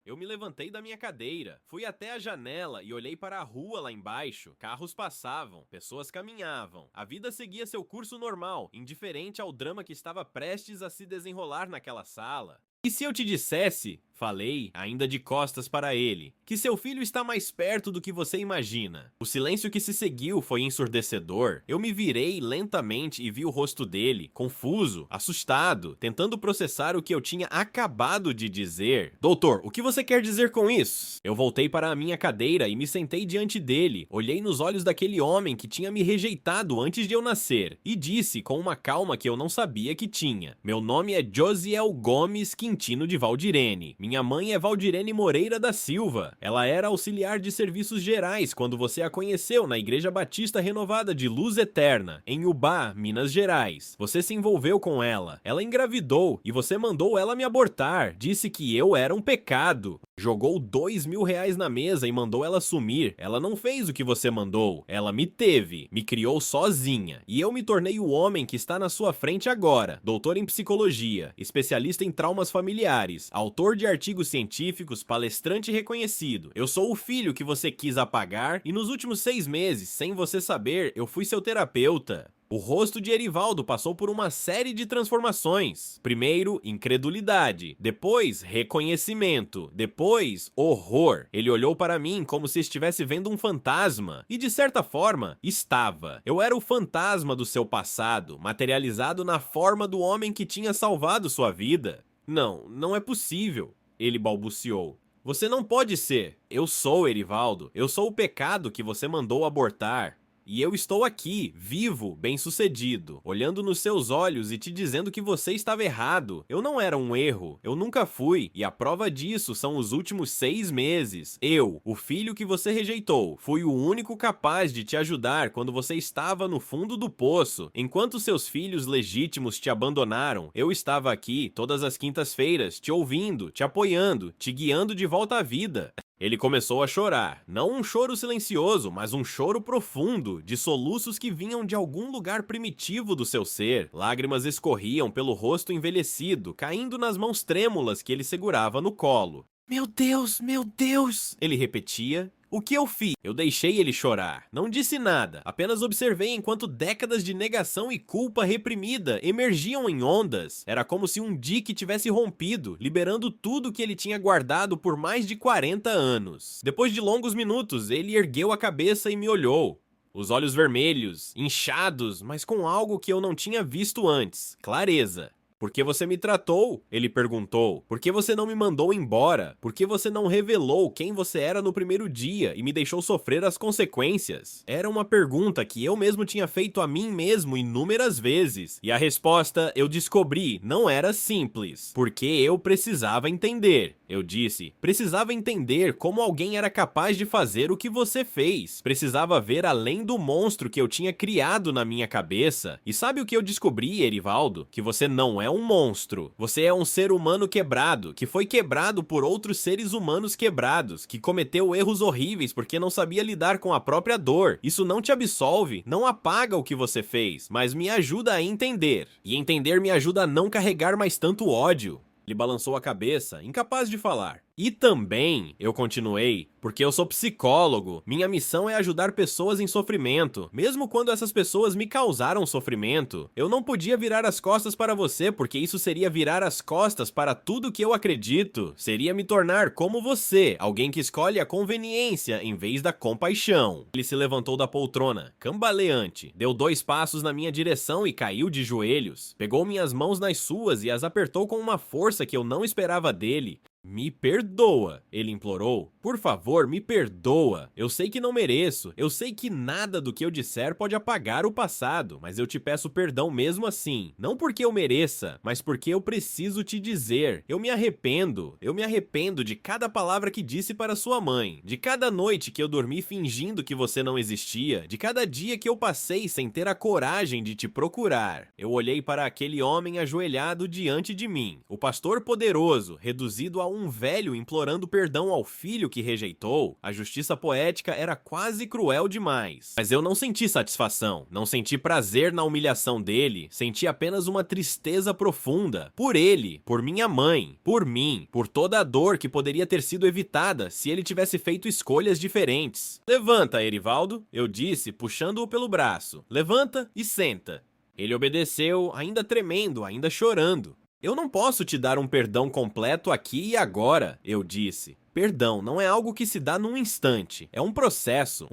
Speaker 1: Eu me levantei da minha cadeira, fui até a janela e olhei para a rua lá embaixo. Carros passavam, pessoas caminhavam. A vida seguia seu curso normal, indiferente ao drama que estava prestes a se desenrolar naquela sala. E se eu te dissesse, falei, ainda de costas para ele, que seu filho está mais perto do que você imagina? O silêncio que se seguiu foi ensurdecedor. Eu me virei lentamente e vi o rosto dele, confuso, assustado, tentando processar o que eu tinha acabado de dizer. Doutor, o que você quer dizer com isso? Eu voltei para a minha cadeira e me sentei diante dele. Olhei nos olhos daquele homem que tinha me rejeitado antes de eu nascer e disse com uma calma que eu não sabia que tinha: meu nome é Josiel Gomes Quintino de Valdirene. Minha mãe é Valdirene Moreira da Silva. Ela era auxiliar de serviços gerais quando você a conheceu na Igreja Batista Renovada de Luz Eterna, em Ubá, Minas Gerais. Você se envolveu com ela. Ela engravidou e você mandou ela me abortar. Disse que eu era um pecado. Jogou R$2.000 na mesa e mandou ela sumir. Ela não fez o que você mandou. Ela me teve, me criou sozinha. E eu me tornei o homem que está na sua frente agora. Doutor em psicologia, especialista em traumas familiares, autor de artigos científicos, palestrante reconhecido. Eu sou o filho que você quis apagar e nos últimos 6 meses, sem você saber, eu fui seu terapeuta. O rosto de Erivaldo passou por uma série de transformações. Primeiro, incredulidade. Depois, reconhecimento. Depois, horror. Ele olhou para mim como se estivesse vendo um fantasma. E de certa forma, estava. Eu era o fantasma do seu passado, materializado na forma do homem que tinha salvado sua vida. Não, não é possível, ele balbuciou. Você não pode ser. Eu sou, Erivaldo. Eu sou o pecado que você mandou abortar. E eu estou aqui, vivo, bem-sucedido, olhando nos seus olhos e te dizendo que você estava errado. Eu não era um erro, eu nunca fui, e a prova disso são os últimos 6 meses. Eu, o filho que você rejeitou, fui o único capaz de te ajudar quando você estava no fundo do poço. Enquanto seus filhos legítimos te abandonaram, eu estava aqui todas as quintas-feiras, te ouvindo, te apoiando, te guiando de volta à vida. Ele começou a chorar, não um choro silencioso, mas um choro profundo, de soluços que vinham de algum lugar primitivo do seu ser. Lágrimas escorriam pelo rosto envelhecido, caindo nas mãos trêmulas que ele segurava no colo. Meu Deus, ele repetia. O que eu fiz? Eu deixei ele chorar. Não disse nada, apenas observei enquanto décadas de negação e culpa reprimida emergiam em ondas. Era como se um dique tivesse rompido, liberando tudo que ele tinha guardado por mais de 40 anos. Depois de longos minutos, ele ergueu a cabeça e me olhou. Os olhos vermelhos, inchados, mas com algo que eu não tinha visto antes: clareza. Por que você me tratou? Ele perguntou. Por que você não me mandou embora? Por que você não revelou quem você era no primeiro dia e me deixou sofrer as consequências? Era uma pergunta que eu mesmo tinha feito a mim mesmo inúmeras vezes. E a resposta, eu descobri, não era simples. Porque eu precisava entender. Eu disse, precisava entender como alguém era capaz de fazer o que você fez. Precisava ver além do monstro que eu tinha criado na minha cabeça. E sabe o que eu descobri, Erivaldo? Que você não é um monstro. Você é um ser humano quebrado, que foi quebrado por outros seres humanos quebrados, que cometeu erros horríveis porque não sabia lidar com a própria dor. Isso não te absolve, não apaga o que você fez, mas me ajuda a entender. E entender me ajuda a não carregar mais tanto ódio. Ele balançou a cabeça, incapaz de falar. E também, eu continuei, porque eu sou psicólogo, minha missão é ajudar pessoas em sofrimento, mesmo quando essas pessoas me causaram sofrimento. Eu não podia virar as costas para você, porque isso seria virar as costas para tudo que eu acredito. Seria me tornar como você, alguém que escolhe a conveniência em vez da compaixão. Ele se levantou da poltrona, cambaleante, deu 2 passos na minha direção e caiu de joelhos. Pegou minhas mãos nas suas e as apertou com uma força que eu não esperava dele. Me perdoa, ele implorou. Por favor, me perdoa. Eu sei que não mereço. Eu sei que nada do que eu disser pode apagar o passado, mas eu te peço perdão mesmo assim. Não porque eu mereça, mas porque eu preciso te dizer. Eu me arrependo. Eu me arrependo de cada palavra que disse para sua mãe, de cada noite que eu dormi fingindo que você não existia, de cada dia que eu passei sem ter a coragem de te procurar. Eu olhei para aquele homem ajoelhado diante de mim, o pastor poderoso, reduzido a um velho implorando perdão ao filho que rejeitou. A justiça poética era quase cruel demais. Mas eu não senti satisfação, não senti prazer na humilhação dele, senti apenas uma tristeza profunda. Por ele, por minha mãe, por mim, por toda a dor que poderia ter sido evitada se ele tivesse feito escolhas diferentes. Levanta, Erivaldo, eu disse, puxando-o pelo braço. Levanta e senta. Ele obedeceu, ainda tremendo, ainda chorando. Eu não posso te dar um perdão completo aqui e agora, eu disse. Perdão não é algo que se dá num instante, é um processo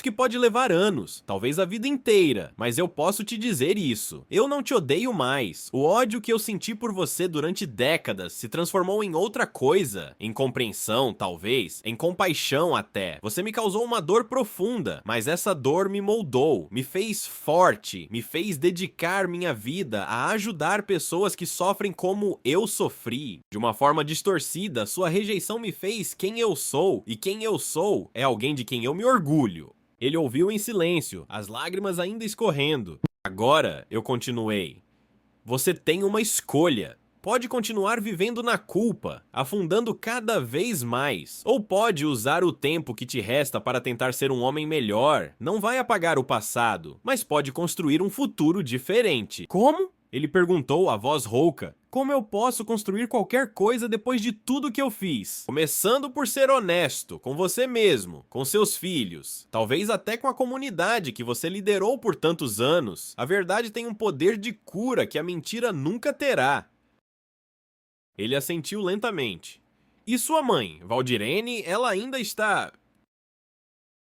Speaker 1: que pode levar anos, talvez a vida inteira, mas eu posso te dizer isso. Eu não te odeio mais. O ódio que eu senti por você durante décadas se transformou em outra coisa, em compreensão, talvez, em compaixão até. Você me causou uma dor profunda, mas essa dor me moldou, me fez forte, me fez dedicar minha vida a ajudar pessoas que sofrem como eu sofri. De uma forma distorcida, sua rejeição me fez quem eu sou, e quem eu sou é alguém de quem eu me orgulho. Ele ouviu em silêncio, as lágrimas ainda escorrendo. Agora, eu continuei. Você tem uma escolha. Pode continuar vivendo na culpa, afundando cada vez mais. Ou pode usar o tempo que te resta para tentar ser um homem melhor. Não vai apagar o passado, mas pode construir um futuro diferente. Como? Ele perguntou, a voz rouca. Como eu posso construir qualquer coisa depois de tudo que eu fiz? Começando por ser honesto, com você mesmo, com seus filhos, talvez até com a comunidade que você liderou por tantos anos. A verdade tem um poder de cura que a mentira nunca terá. Ele assentiu lentamente. E sua mãe, Valdirene, ela ainda está...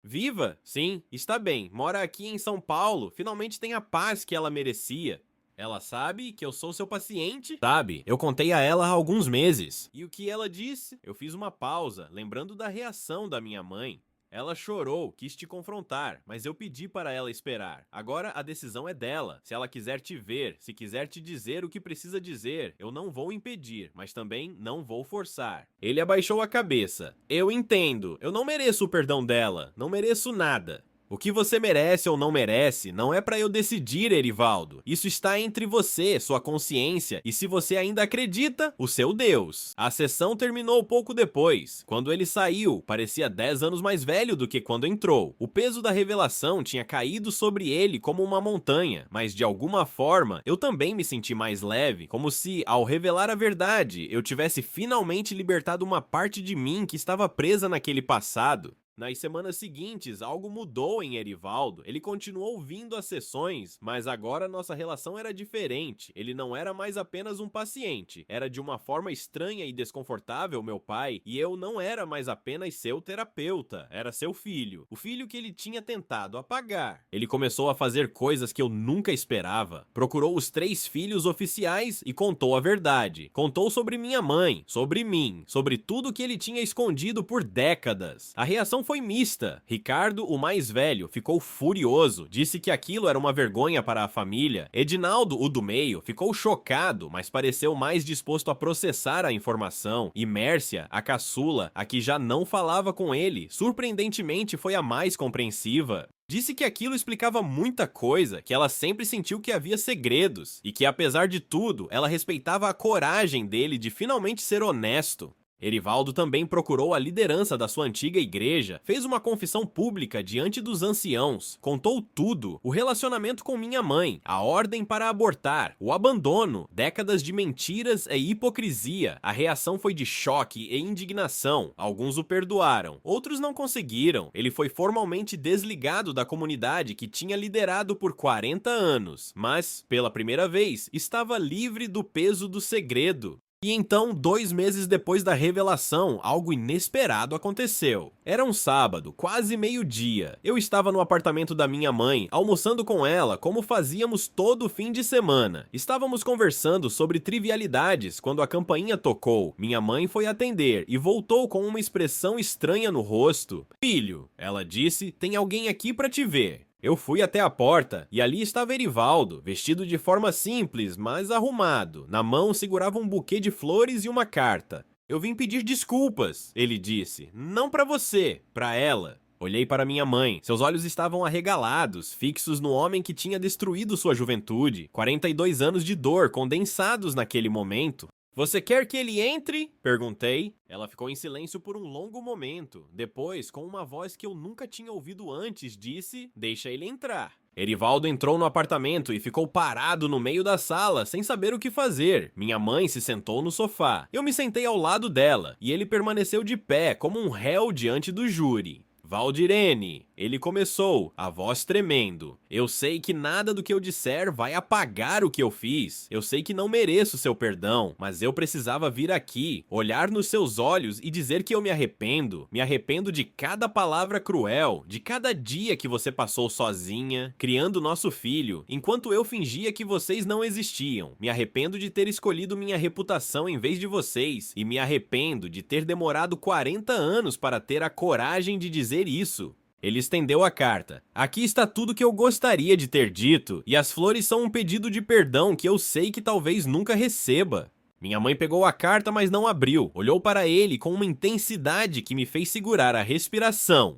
Speaker 1: viva? Sim, está bem. Mora aqui em São Paulo. Finalmente tem a paz que ela merecia. Ela sabe que eu sou seu paciente? Sabe, eu contei a ela há alguns meses. E o que ela disse? Eu fiz uma pausa, lembrando da reação da minha mãe. Ela chorou, quis te confrontar, mas eu pedi para ela esperar. Agora a decisão é dela. Se ela quiser te ver, se quiser te dizer o que precisa dizer, eu não vou impedir, mas também não vou forçar. Ele abaixou a cabeça. Eu entendo, eu não mereço o perdão dela, não mereço nada. O que você merece ou não merece não é pra eu decidir, Erivaldo. Isso está entre você, sua consciência e, se você ainda acredita, o seu Deus. A sessão terminou pouco depois. Quando ele saiu, parecia 10 anos mais velho do que quando entrou. O peso da revelação tinha caído sobre ele como uma montanha, mas de alguma forma eu também me senti mais leve, como se, ao revelar a verdade, eu tivesse finalmente libertado uma parte de mim que estava presa naquele passado. Nas semanas seguintes, algo mudou em Erivaldo. Ele continuou vindo às sessões, mas agora nossa relação era diferente. Ele não era mais apenas um paciente. Era de uma forma estranha e desconfortável meu pai, e eu não era mais apenas seu terapeuta. Era seu filho. O filho que ele tinha tentado apagar. Ele começou a fazer coisas que eu nunca esperava. Procurou os 3 filhos oficiais e contou a verdade. Contou sobre minha mãe, sobre mim, sobre tudo que ele tinha escondido por décadas. A reação foi mista. Ricardo, o mais velho, ficou furioso, disse que aquilo era uma vergonha para a família. Edinaldo, o do meio, ficou chocado, mas pareceu mais disposto a processar a informação. E Mércia, a caçula, a que já não falava com ele, surpreendentemente foi a mais compreensiva. Disse que aquilo explicava muita coisa, que ela sempre sentiu que havia segredos, e que apesar de tudo, ela respeitava a coragem dele de finalmente ser honesto. Erivaldo também procurou a liderança da sua antiga igreja, fez uma confissão pública diante dos anciãos, contou tudo, o relacionamento com minha mãe, a ordem para abortar, o abandono, décadas de mentiras e hipocrisia. A reação foi de choque e indignação. Alguns o perdoaram, outros não conseguiram. Ele foi formalmente desligado da comunidade que tinha liderado por 40 anos, mas, pela primeira vez, estava livre do peso do segredo. E então, 2 meses depois da revelação, algo inesperado aconteceu. Era um sábado, quase meio-dia. Eu estava no apartamento da minha mãe, almoçando com ela, como fazíamos todo fim de semana. Estávamos conversando sobre trivialidades quando a campainha tocou. Minha mãe foi atender e voltou com uma expressão estranha no rosto. "Filho", ela disse, "tem alguém aqui para te ver." Eu fui até a porta e ali estava Erivaldo, vestido de forma simples, mas arrumado. Na mão segurava um buquê de flores e uma carta. "Eu vim pedir desculpas", ele disse. "Não para você, para ela." Olhei para minha mãe. Seus olhos estavam arregalados, fixos no homem que tinha destruído sua juventude. 42 anos de dor condensados naquele momento. "Você quer que ele entre?" perguntei. Ela ficou em silêncio por um longo momento. Depois, com uma voz que eu nunca tinha ouvido antes, disse: "Deixa ele entrar." Erivaldo entrou no apartamento e ficou parado no meio da sala, sem saber o que fazer. Minha mãe se sentou no sofá. Eu me sentei ao lado dela, e ele permaneceu de pé, como um réu diante do júri. "Valdirene", ele começou, a voz tremendo. "Eu sei que nada do que eu disser vai apagar o que eu fiz. Eu sei que não mereço seu perdão, mas eu precisava vir aqui, olhar nos seus olhos e dizer que eu me arrependo. Me arrependo de cada palavra cruel, de cada dia que você passou sozinha, criando nosso filho, enquanto eu fingia que vocês não existiam. Me arrependo de ter escolhido minha reputação em vez de vocês, e me arrependo de ter demorado 40 anos para ter a coragem de dizer isso." Ele estendeu a carta. "Aqui está tudo que eu gostaria de ter dito, e as flores são um pedido de perdão que eu sei que talvez nunca receba." Minha mãe pegou a carta, mas não abriu. Olhou para ele com uma intensidade que me fez segurar a respiração.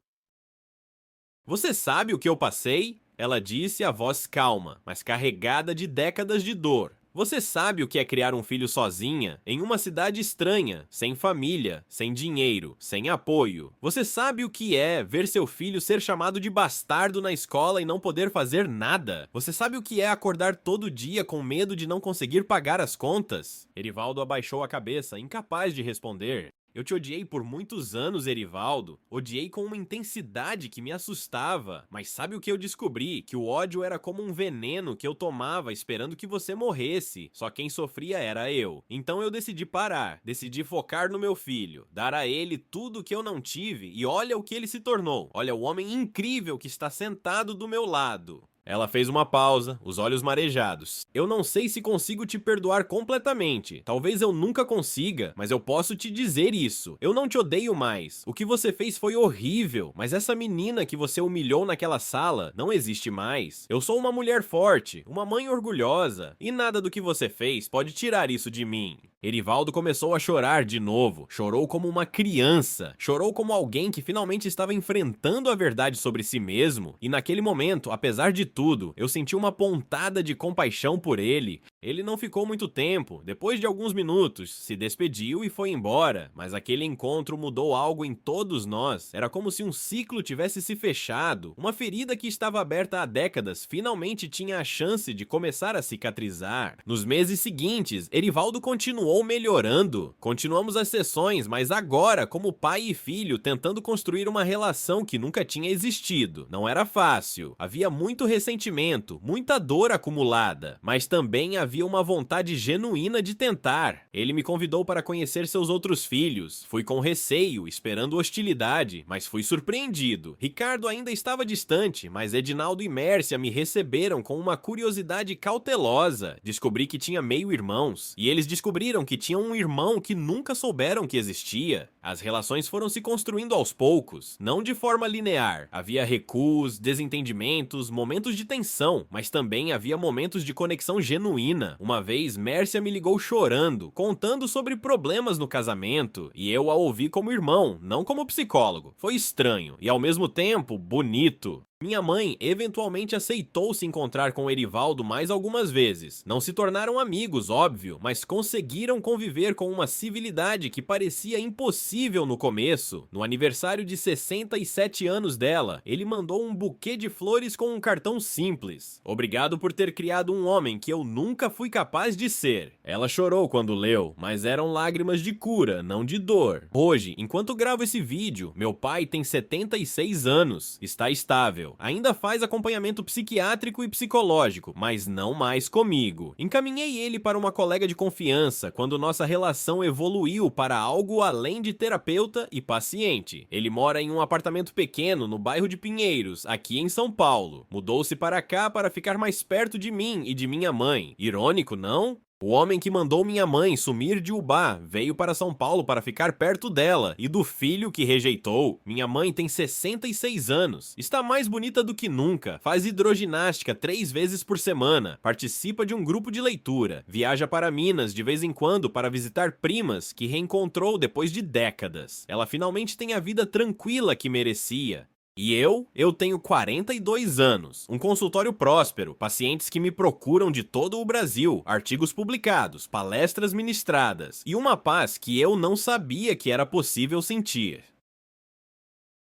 Speaker 1: "Você sabe o que eu passei?" ela disse, a voz calma, mas carregada de décadas de dor. "Você sabe o que é criar um filho sozinha, em uma cidade estranha, sem família, sem dinheiro, sem apoio. Você sabe o que é ver seu filho ser chamado de bastardo na escola e não poder fazer nada? Você sabe o que é acordar todo dia com medo de não conseguir pagar as contas?" Erivaldo abaixou a cabeça, incapaz de responder. "Eu te odiei por muitos anos, Erivaldo. Odiei com uma intensidade que me assustava. Mas sabe o que eu descobri? Que o ódio era como um veneno que eu tomava esperando que você morresse. Só quem sofria era eu. Então eu decidi parar. Decidi focar no meu filho. Dar a ele tudo que eu não tive. E olha o que ele se tornou. Olha o homem incrível que está sentado do meu lado." Ela fez uma pausa, os olhos marejados. "Eu não sei se consigo te perdoar completamente. Talvez eu nunca consiga, mas eu posso te dizer isso. Eu não te odeio mais. O que você fez foi horrível, mas essa menina que você humilhou naquela sala não existe mais. Eu sou uma mulher forte, uma mãe orgulhosa, e nada do que você fez pode tirar isso de mim." Erivaldo começou a chorar de novo. Chorou como uma criança. Chorou como alguém que finalmente estava enfrentando a verdade sobre si mesmo. E naquele momento, apesar de tudo, eu senti uma pontada de compaixão por ele. Ele não ficou muito tempo. Depois de alguns minutos, se despediu e foi embora. Mas aquele encontro mudou algo em todos nós. Era como se um ciclo tivesse se fechado. Uma ferida que estava aberta há décadas finalmente tinha a chance de começar a cicatrizar. Nos meses seguintes, Erivaldo continuou melhorando. Continuamos as sessões, mas agora como pai e filho, tentando construir uma relação que nunca tinha existido. Não era fácil. Havia muito ressentimento, muita dor acumulada, mas também havia uma vontade genuína de tentar. Ele me convidou para conhecer seus outros filhos. Fui com receio, esperando hostilidade, mas fui surpreendido. Ricardo ainda estava distante, mas Edinaldo e Mércia me receberam com uma curiosidade cautelosa. Descobri que tinha meio-irmãos, e eles descobriram que tinham um irmão que nunca souberam que existia. As relações foram se construindo aos poucos, não de forma linear. Havia recuos, desentendimentos, momentos de tensão, mas também havia momentos de conexão genuína. Uma vez, Mércia me ligou chorando, contando sobre problemas no casamento, e eu a ouvi como irmão, não como psicólogo. Foi estranho e, ao mesmo tempo, bonito. Minha mãe eventualmente aceitou se encontrar com Erivaldo mais algumas vezes. Não se tornaram amigos, óbvio, mas conseguiram conviver com uma civilidade que parecia impossível compreensível no começo. No aniversário de 67 anos dela, ele mandou um buquê de flores com um cartão simples. Obrigado por ter criado um homem que eu nunca fui capaz de ser. Ela chorou quando leu, mas eram lágrimas de cura, não de dor. Hoje, enquanto gravo esse vídeo, meu pai tem 76 anos, está estável, ainda faz acompanhamento psiquiátrico e psicológico, mas não mais comigo. Encaminhei ele para uma colega de confiança quando nossa relação evoluiu para algo além de terapeuta e paciente. Ele mora em um apartamento pequeno no bairro de Pinheiros, aqui em São Paulo. Mudou-se para cá para ficar mais perto de mim e de minha mãe. Irônico, não? O homem que mandou minha mãe sumir de Ubá veio para São Paulo para ficar perto dela e do filho que rejeitou. Minha mãe tem 66 anos, está mais bonita do que nunca, faz hidroginástica 3 vezes por semana, participa de um grupo de leitura, viaja para Minas de vez em quando para visitar primas que reencontrou depois de décadas. Ela finalmente tem a vida tranquila que merecia. E eu tenho 42 anos, um consultório próspero, pacientes que me procuram de todo o Brasil, artigos publicados, palestras ministradas e uma paz que eu não sabia que era possível sentir.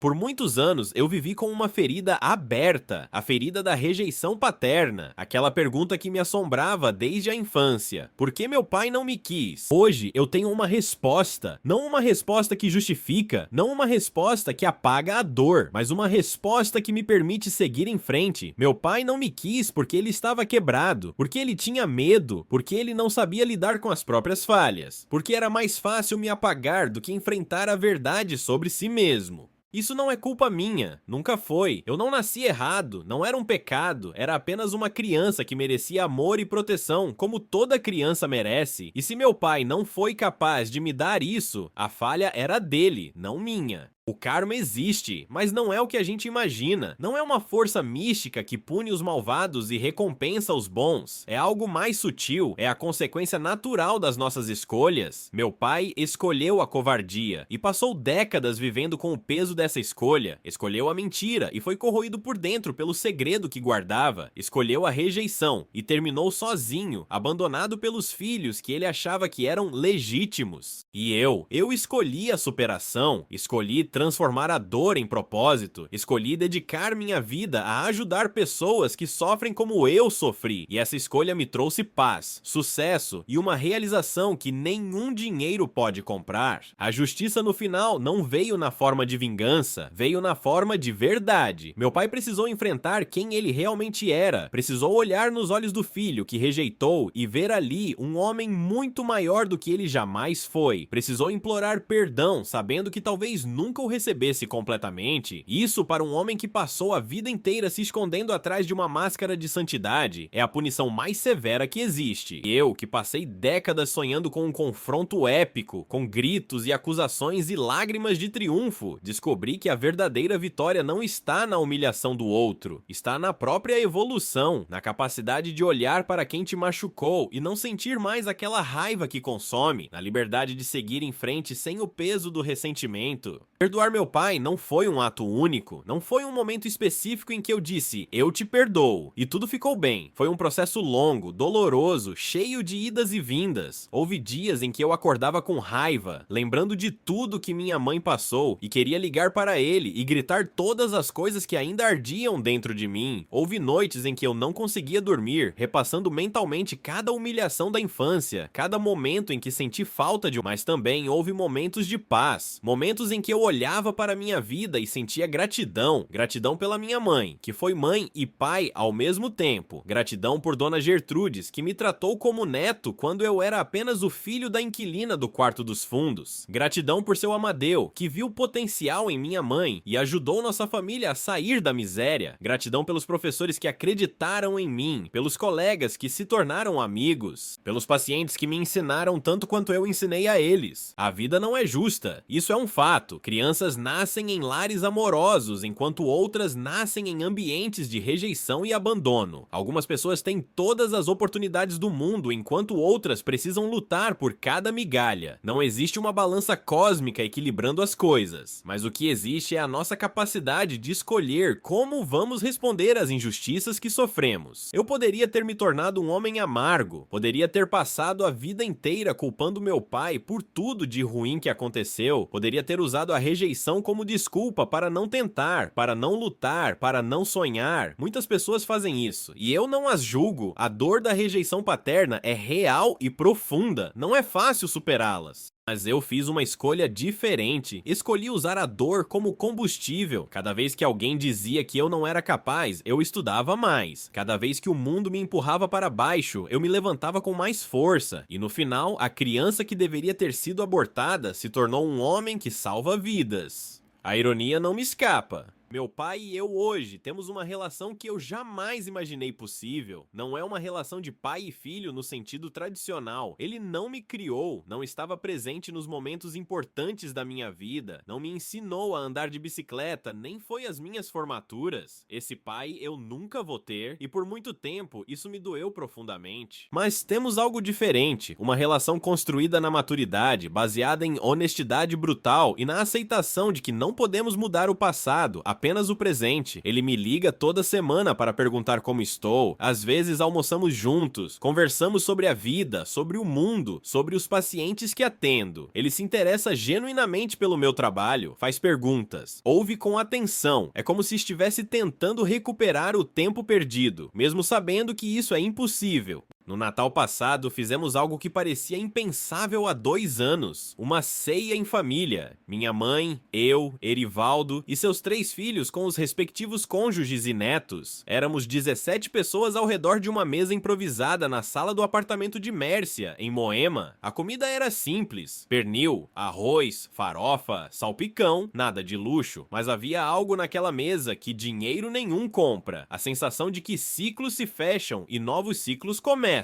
Speaker 1: Por muitos anos, eu vivi com uma ferida aberta, a ferida da rejeição paterna, aquela pergunta que me assombrava desde a infância. Por que meu pai não me quis? Hoje, eu tenho uma resposta. Não uma resposta que justifica, não uma resposta que apaga a dor, mas uma resposta que me permite seguir em frente. Meu pai não me quis porque ele estava quebrado, porque ele tinha medo, porque ele não sabia lidar com as próprias falhas, porque era mais fácil me apagar do que enfrentar a verdade sobre si mesmo. Isso não é culpa minha, nunca foi. Eu não nasci errado, não era um pecado, era apenas uma criança que merecia amor e proteção, como toda criança merece. E se meu pai não foi capaz de me dar isso, a falha era dele, não minha. O karma existe, mas não é o que a gente imagina. Não é uma força mística que pune os malvados e recompensa os bons. É algo mais sutil, é a consequência natural das nossas escolhas. Meu pai escolheu a covardia e passou décadas vivendo com o peso dessa escolha. Escolheu a mentira e foi corroído por dentro pelo segredo que guardava. Escolheu a rejeição e terminou sozinho, abandonado pelos filhos que ele achava que eram legítimos. E eu escolhi a superação, escolhi transformar a dor em propósito, escolhi dedicar minha vida a ajudar pessoas que sofrem como eu sofri, e essa escolha me trouxe paz, sucesso e uma realização que nenhum dinheiro pode comprar. A justiça no final não veio na forma de vingança, veio na forma de verdade. Meu pai precisou enfrentar quem ele realmente era, precisou olhar nos olhos do filho que rejeitou e ver ali um homem muito maior do que ele jamais foi. Precisou implorar perdão, sabendo que talvez nunca o recebesse completamente. Isso, para um homem que passou a vida inteira se escondendo atrás de uma máscara de santidade, é a punição mais severa que existe. Eu, que passei décadas sonhando com um confronto épico, com gritos e acusações e lágrimas de triunfo, descobri que a verdadeira vitória não está na humilhação do outro, está na própria evolução, na capacidade de olhar para quem te machucou e não sentir mais aquela raiva que consome, na liberdade de seguir em frente sem o peso do ressentimento. Perdoar meu pai não foi um ato único, não foi um momento específico em que eu disse, eu te perdoo, e tudo ficou bem. Foi um processo longo, doloroso, cheio de idas e vindas. Houve dias em que eu acordava com raiva, lembrando de tudo que minha mãe passou, e queria ligar para ele e gritar todas as coisas que ainda ardiam dentro de mim. Houve noites em que eu não conseguia dormir, repassando mentalmente cada humilhação da infância, cada momento em que senti falta de... Mas também houve momentos de paz, momentos em que eu olhava para minha vida e sentia gratidão. Gratidão pela minha mãe, que foi mãe e pai ao mesmo tempo. Gratidão por Dona Gertrudes, que me tratou como neto quando eu era apenas o filho da inquilina do quarto dos fundos. Gratidão por seu Amadeu, que viu potencial em minha mãe e ajudou nossa família a sair da miséria. Gratidão pelos professores que acreditaram em mim, pelos colegas que se tornaram amigos, pelos pacientes que me ensinaram tanto quanto eu ensinei a eles. A vida não é justa, isso é um fato. Crianças crianças nascem em lares amorosos, enquanto outras nascem em ambientes de rejeição e abandono. Algumas pessoas têm todas as oportunidades do mundo, enquanto outras precisam lutar por cada migalha. Não existe uma balança cósmica equilibrando as coisas, mas o que existe é a nossa capacidade de escolher como vamos responder às injustiças que sofremos. Eu poderia ter me tornado um homem amargo, poderia ter passado a vida inteira culpando meu pai por tudo de ruim que aconteceu, poderia ter usado a rejeição como desculpa para não tentar, para não lutar, para não sonhar. Muitas pessoas fazem isso, e eu não as julgo. A dor da rejeição paterna é real e profunda, não é fácil superá-las. Mas eu fiz uma escolha diferente, escolhi usar a dor como combustível. Cada vez que alguém dizia que eu não era capaz, eu estudava mais. Cada vez que o mundo me empurrava para baixo, eu me levantava com mais força. E no final, a criança que deveria ter sido abortada se tornou um homem que salva vidas. A ironia não me escapa. Meu pai e eu hoje temos uma relação que eu jamais imaginei possível. Não é uma relação de pai e filho no sentido tradicional. Ele não me criou, não estava presente nos momentos importantes da minha vida, não me ensinou a andar de bicicleta, nem foi às minhas formaturas. Esse pai eu nunca vou ter e por muito tempo isso me doeu profundamente. Mas temos algo diferente, uma relação construída na maturidade, baseada em honestidade brutal e na aceitação de que não podemos mudar o passado, apenas o presente. Ele me liga toda semana para perguntar como estou. Às vezes almoçamos juntos, conversamos sobre a vida, sobre o mundo, sobre os pacientes que atendo. Ele se interessa genuinamente pelo meu trabalho, faz perguntas, ouve com atenção. É como se estivesse tentando recuperar o tempo perdido, mesmo sabendo que isso é impossível. No Natal passado, fizemos algo que parecia impensável há 2 anos. Uma ceia em família. Minha mãe, eu, Erivaldo e seus 3 filhos com os respectivos cônjuges e netos. Éramos 17 pessoas ao redor de uma mesa improvisada na sala do apartamento de Mércia, em Moema. A comida era simples. Pernil, arroz, farofa, salpicão, nada de luxo. Mas havia algo naquela mesa que dinheiro nenhum compra. A sensação de que ciclos se fecham e novos ciclos começam.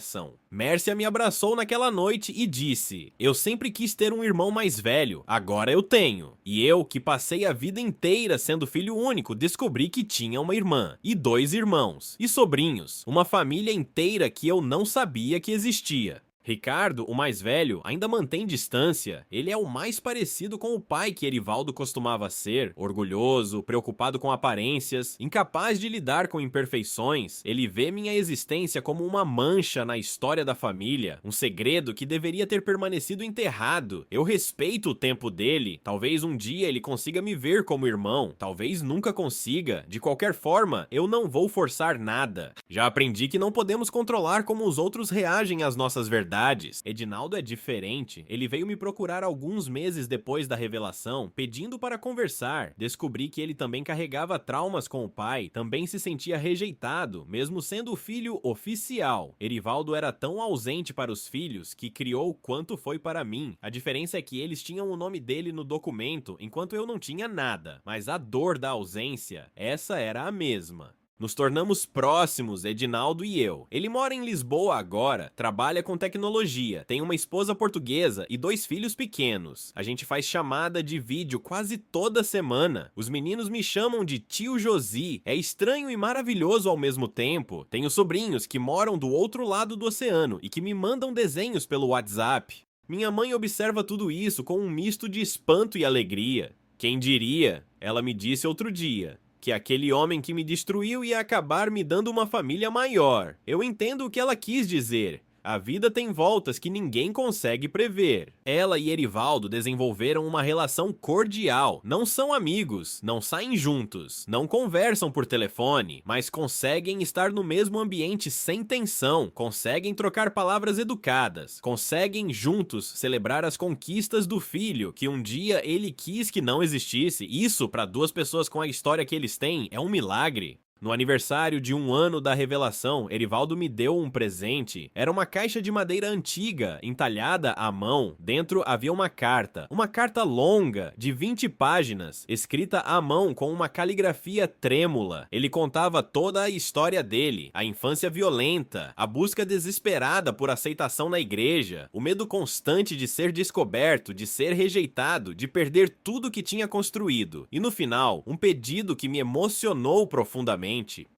Speaker 1: Mércia me abraçou naquela noite e disse: "Eu sempre quis ter um irmão mais velho, agora eu tenho." E eu, que passei a vida inteira sendo filho único, descobri que tinha uma irmã, e 2 irmãos, e sobrinhos, uma família inteira que eu não sabia que existia. Ricardo, o mais velho, ainda mantém distância. Ele é o mais parecido com o pai que Erivaldo costumava ser, orgulhoso, preocupado com aparências, incapaz de lidar com imperfeições. Ele vê minha existência como uma mancha na história da família, um segredo que deveria ter permanecido enterrado. Eu respeito o tempo dele. Talvez um dia ele consiga me ver como irmão, talvez nunca consiga. De qualquer forma, eu não vou forçar nada. Já aprendi que não podemos controlar como os outros reagem às nossas verdades. Edinaldo é diferente. Ele veio me procurar alguns meses depois da revelação, pedindo para conversar. Descobri que ele também carregava traumas com o pai, também se sentia rejeitado, mesmo sendo o filho oficial. Erivaldo era tão ausente para os filhos que criou quanto foi para mim. A diferença é que eles tinham o nome dele no documento, enquanto eu não tinha nada. Mas a dor da ausência, essa era a mesma. Nos tornamos próximos, Edinaldo e eu. Ele mora em Lisboa agora, trabalha com tecnologia, tem uma esposa portuguesa e 2 filhos pequenos. A gente faz chamada de vídeo quase toda semana. Os meninos me chamam de tio Josi. É estranho e maravilhoso ao mesmo tempo. Tenho sobrinhos que moram do outro lado do oceano e que me mandam desenhos pelo WhatsApp. Minha mãe observa tudo isso com um misto de espanto e alegria. Quem diria? Ela me disse outro dia que aquele homem que me destruiu ia acabar me dando uma família maior. Eu entendo o que ela quis dizer. A vida tem voltas que ninguém consegue prever. Ela e Erivaldo desenvolveram uma relação cordial. Não são amigos, não saem juntos, não conversam por telefone, mas conseguem estar no mesmo ambiente sem tensão, conseguem trocar palavras educadas, conseguem juntos celebrar as conquistas do filho que um dia ele quis que não existisse. Isso, para 2 pessoas com a história que eles têm, é um milagre. No aniversário de 1 ano da revelação, Erivaldo me deu um presente. Era uma caixa de madeira antiga, entalhada à mão. Dentro havia uma carta longa, de 20 páginas, escrita à mão com uma caligrafia trêmula. Ele contava toda a história dele, a infância violenta, a busca desesperada por aceitação na igreja, o medo constante de ser descoberto, de ser rejeitado, de perder tudo que tinha construído. E no final, um pedido que me emocionou profundamente.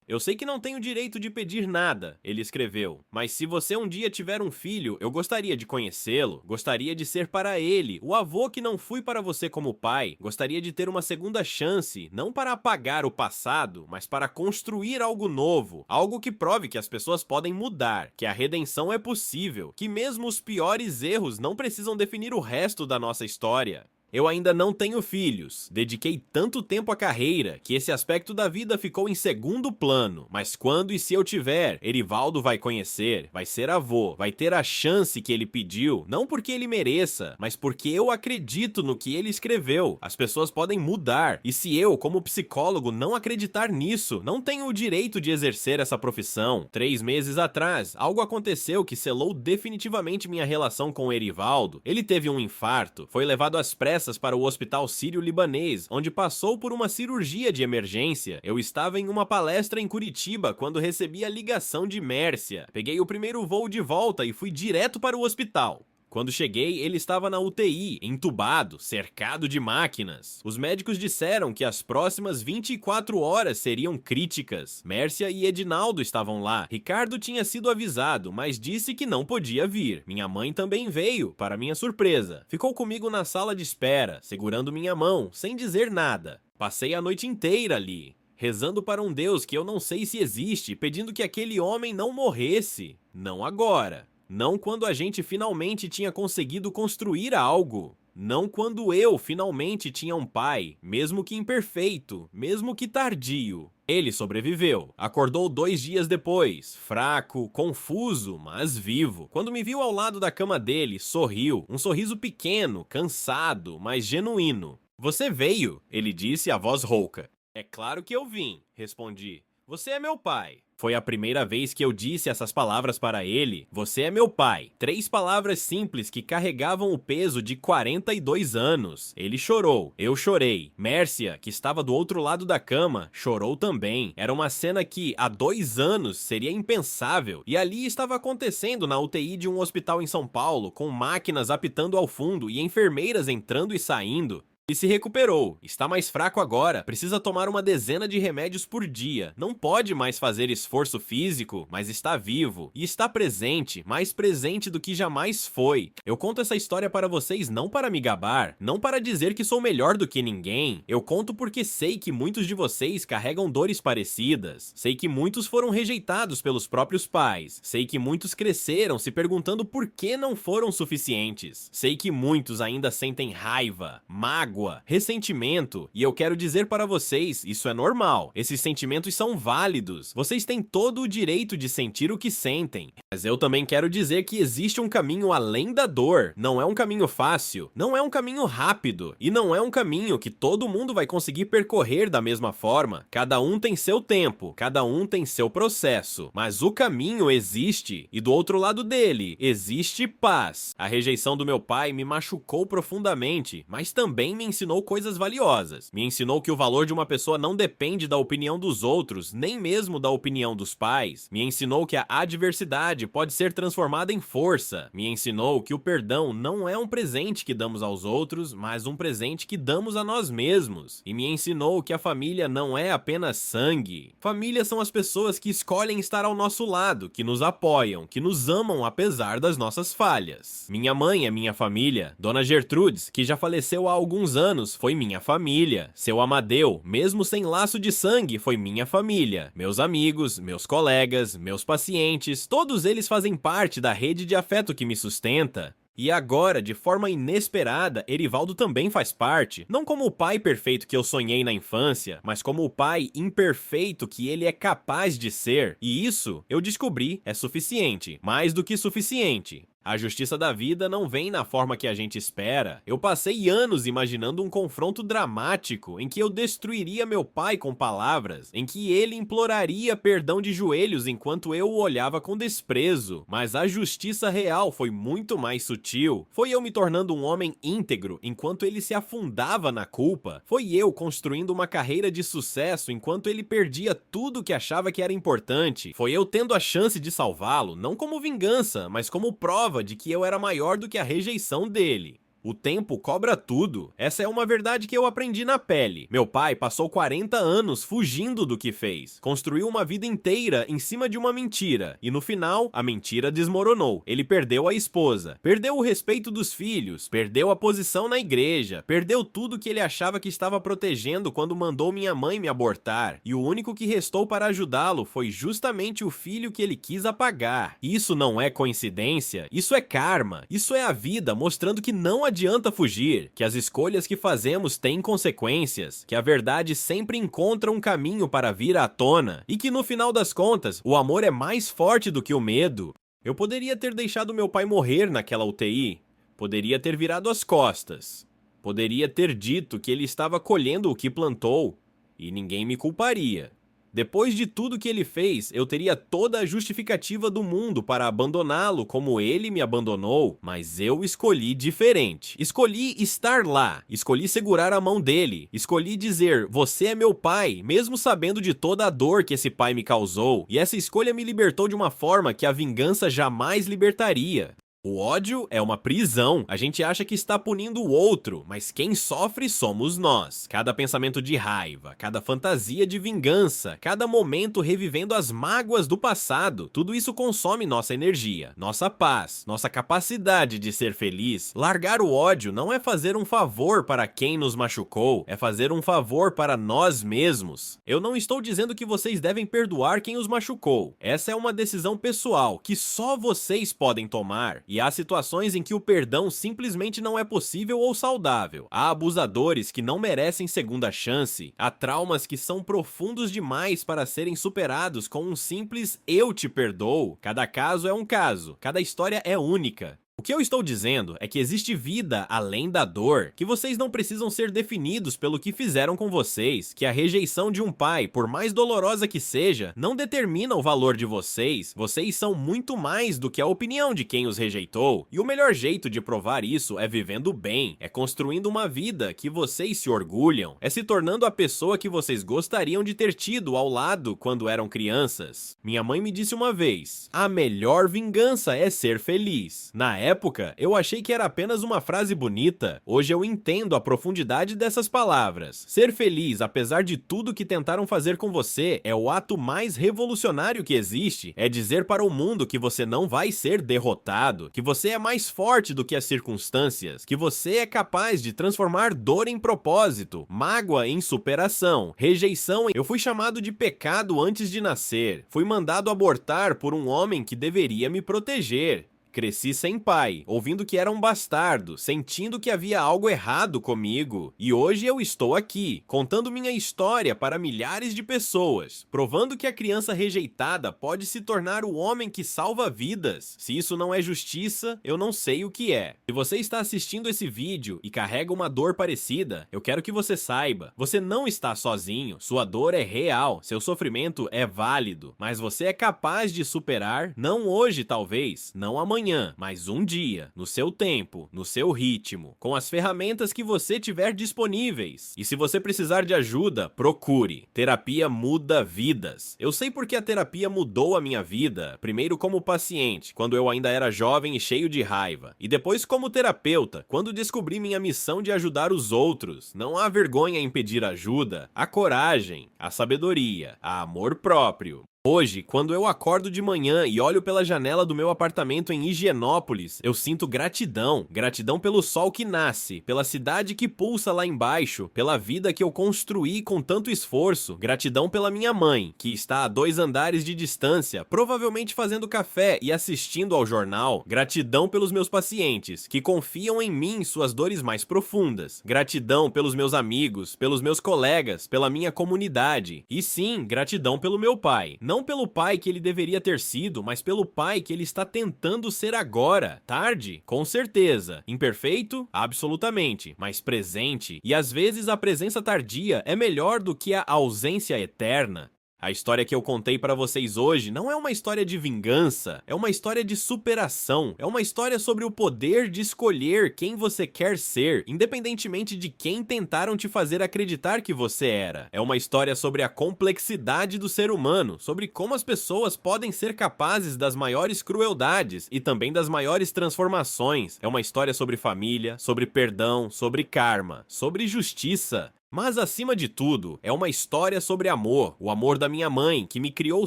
Speaker 1: Eu sei que não tenho direito de pedir nada, ele escreveu, mas se você um dia tiver um filho, eu gostaria de conhecê-lo, gostaria de ser para ele o avô que não fui para você como pai, gostaria de ter uma segunda chance, não para apagar o passado, mas para construir algo novo, algo que prove que as pessoas podem mudar, que a redenção é possível, que mesmo os piores erros não precisam definir o resto da nossa história. Eu ainda não tenho filhos, dediquei tanto tempo à carreira que esse aspecto da vida ficou em segundo plano, mas quando e se eu tiver, Erivaldo vai conhecer, vai ser avô, vai ter a chance que ele pediu, não porque ele mereça, mas porque eu acredito no que ele escreveu. As pessoas podem mudar, e se eu, como psicólogo, não acreditar nisso, não tenho o direito de exercer essa profissão. 3 meses atrás, algo aconteceu que selou definitivamente minha relação com Erivaldo. Ele teve um infarto, foi levado às pressas para o hospital sírio-libanês, onde passou por uma cirurgia de emergência. Eu estava em uma palestra em Curitiba quando recebi a ligação de Mércia. Peguei o primeiro voo de volta e fui direto para o hospital. Quando cheguei, ele estava na UTI, entubado, cercado de máquinas. Os médicos disseram que as próximas 24 horas seriam críticas. Mércia e Edinaldo estavam lá. Ricardo tinha sido avisado, mas disse que não podia vir. Minha mãe também veio, para minha surpresa. Ficou comigo na sala de espera, segurando minha mão, sem dizer nada. Passei a noite inteira ali, rezando para um Deus que eu não sei se existe, pedindo que aquele homem não morresse. Não agora. Não quando a gente finalmente tinha conseguido construir algo. Não quando eu finalmente tinha um pai, mesmo que imperfeito, mesmo que tardio. Ele sobreviveu. Acordou 2 dias depois, fraco, confuso, mas vivo. Quando me viu ao lado da cama dele, sorriu. Um sorriso pequeno, cansado, mas genuíno. "Você veio", ele disse a voz rouca. "É claro que eu vim", respondi. "Você é meu pai." Foi a primeira vez que eu disse essas palavras para ele. "Você é meu pai." 3 palavras simples que carregavam o peso de 42 anos. Ele chorou. Eu chorei. Mércia, que estava do outro lado da cama, chorou também. Era uma cena que, há 2 anos, seria impensável. E ali estava acontecendo na UTI de um hospital em São Paulo, com máquinas apitando ao fundo e enfermeiras entrando e saindo. E se recuperou, está mais fraco agora, precisa tomar uma dezena de remédios por dia, não pode mais fazer esforço físico, mas está vivo, e está presente, mais presente do que jamais foi. Eu conto essa história para vocês não para me gabar, não para dizer que sou melhor do que ninguém, eu conto porque sei que muitos de vocês carregam dores parecidas, sei que muitos foram rejeitados pelos próprios pais, sei que muitos cresceram se perguntando por que não foram suficientes, sei que muitos ainda sentem raiva, mágoa, ressentimento, e eu quero dizer para vocês, isso é normal, esses sentimentos são válidos, vocês têm todo o direito de sentir o que sentem, mas eu também quero dizer que existe um caminho além da dor, não é um caminho fácil, não é um caminho rápido, e não é um caminho que todo mundo vai conseguir percorrer da mesma forma, cada um tem seu tempo, cada um tem seu processo, mas o caminho existe, e do outro lado dele, existe paz. A rejeição do meu pai me machucou profundamente, mas também me ensinou coisas valiosas. Me ensinou que o valor de uma pessoa não depende da opinião dos outros, nem mesmo da opinião dos pais. Me ensinou que a adversidade pode ser transformada em força. Me ensinou que o perdão não é um presente que damos aos outros, mas um presente que damos a nós mesmos. E me ensinou que a família não é apenas sangue. Família são as pessoas que escolhem estar ao nosso lado, que nos apoiam, que nos amam apesar das nossas falhas. Minha mãe é minha família. Dona Gertrudes, que já faleceu há alguns anos, foi minha família. Seu Amadeu, mesmo sem laço de sangue, foi minha família. Meus amigos, meus colegas, meus pacientes, todos eles fazem parte da rede de afeto que me sustenta. E agora, de forma inesperada, Erivaldo também faz parte, não como o pai perfeito que eu sonhei na infância, mas como o pai imperfeito que ele é capaz de ser. E isso, eu descobri, é suficiente, mais do que suficiente. A justiça da vida não vem na forma que a gente espera. Eu passei anos imaginando um confronto dramático em que eu destruiria meu pai com palavras, em que ele imploraria perdão de joelhos enquanto eu o olhava com desprezo. Mas a justiça real foi muito mais sutil. Foi eu me tornando um homem íntegro enquanto ele se afundava na culpa. Foi eu construindo uma carreira de sucesso enquanto ele perdia tudo que achava que era importante. Foi eu tendo a chance de salvá-lo, não como vingança, mas como prova de que eu era maior do que a rejeição dele. O tempo cobra tudo. Essa é uma verdade que eu aprendi na pele. Meu pai passou 40 anos fugindo do que fez. Construiu uma vida inteira em cima de uma mentira. E no final, a mentira desmoronou. Ele perdeu a esposa, perdeu o respeito dos filhos, perdeu a posição na igreja, perdeu tudo que ele achava que estava protegendo quando mandou minha mãe me abortar. E o único que restou para ajudá-lo foi justamente o filho que ele quis apagar. Isso não é coincidência, isso é karma. Isso é a vida mostrando que não adianta fugir, que as escolhas que fazemos têm consequências, que a verdade sempre encontra um caminho para vir à tona e que no final das contas, o amor é mais forte do que o medo. Eu poderia ter deixado meu pai morrer naquela UTI, poderia ter virado as costas, poderia ter dito que ele estava colhendo o que plantou e ninguém me culparia. Depois de tudo que ele fez, eu teria toda a justificativa do mundo para abandoná-lo como ele me abandonou, mas eu escolhi diferente. Escolhi estar lá, escolhi segurar a mão dele, escolhi dizer, você é meu pai, mesmo sabendo de toda a dor que esse pai me causou, e essa escolha me libertou de uma forma que a vingança jamais libertaria. O ódio é uma prisão. A gente acha que está punindo o outro, mas quem sofre somos nós. Cada pensamento de raiva, cada fantasia de vingança, cada momento revivendo as mágoas do passado, tudo isso consome nossa energia, nossa paz, nossa capacidade de ser feliz. Largar o ódio não é fazer um favor para quem nos machucou, é fazer um favor para nós mesmos. Eu não estou dizendo que vocês devem perdoar quem os machucou. Essa é uma decisão pessoal que só vocês podem tomar. E há situações em que o perdão simplesmente não é possível ou saudável. Há abusadores que não merecem segunda chance. Há traumas que são profundos demais para serem superados com um simples "eu te perdoo". Cada caso é um caso. Cada história é única. O que eu estou dizendo é que existe vida além da dor, que vocês não precisam ser definidos pelo que fizeram com vocês, que a rejeição de um pai, por mais dolorosa que seja, não determina o valor de vocês. Vocês são muito mais do que a opinião de quem os rejeitou, e o melhor jeito de provar isso é vivendo bem, é construindo uma vida que vocês se orgulham, é se tornando a pessoa que vocês gostariam de ter tido ao lado quando eram crianças. Minha mãe me disse uma vez, a melhor vingança é ser feliz. Na época, eu achei que era apenas uma frase bonita. Hoje eu entendo a profundidade dessas palavras. Ser feliz, apesar de tudo que tentaram fazer com você, é o ato mais revolucionário que existe. É dizer para o mundo que você não vai ser derrotado, que você é mais forte do que as circunstâncias, que você é capaz de transformar dor em propósito, mágoa em superação, rejeição em... Eu fui chamado de pecado antes de nascer. Fui mandado abortar por um homem que deveria me proteger. Cresci sem pai, ouvindo que era um bastardo, sentindo que havia algo errado comigo. E hoje eu estou aqui, contando minha história para milhares de pessoas, provando que a criança rejeitada pode se tornar o homem que salva vidas. Se isso não é justiça, eu não sei o que é. Se você está assistindo esse vídeo e carrega uma dor parecida, eu quero que você saiba, você não está sozinho, sua dor é real, seu sofrimento é válido, mas você é capaz de superar, não hoje talvez, não amanhã, mas um dia, no seu tempo, no seu ritmo, com as ferramentas que você tiver disponíveis. E se você precisar de ajuda, procure. Terapia muda vidas. Eu sei porque a terapia mudou a minha vida, primeiro como paciente, quando eu ainda era jovem e cheio de raiva, e depois como terapeuta, quando descobri minha missão de ajudar os outros. Não há vergonha em pedir ajuda, há coragem, há sabedoria, há amor próprio. Hoje, quando eu acordo de manhã e olho pela janela do meu apartamento em Higienópolis, eu sinto gratidão. Gratidão pelo sol que nasce, pela cidade que pulsa lá embaixo, pela vida que eu construí com tanto esforço. Gratidão pela minha mãe, que está a 2 andares de distância, provavelmente fazendo café e assistindo ao jornal. Gratidão pelos meus pacientes, que confiam em mim em suas dores mais profundas. Gratidão pelos meus amigos, pelos meus colegas, pela minha comunidade. E sim, gratidão pelo meu pai. Não Não pelo pai que ele deveria ter sido, mas pelo pai que ele está tentando ser agora. Tarde? Com certeza. Imperfeito? Absolutamente. Mas presente. E às vezes a presença tardia é melhor do que a ausência eterna. A história que eu contei pra vocês hoje não é uma história de vingança, é uma história de superação, é uma história sobre o poder de escolher quem você quer ser, independentemente de quem tentaram te fazer acreditar que você era. É uma história sobre a complexidade do ser humano, sobre como as pessoas podem ser capazes das maiores crueldades e também das maiores transformações. É uma história sobre família, sobre perdão, sobre karma, sobre justiça. Mas acima de tudo, é uma história sobre amor, o amor da minha mãe, que me criou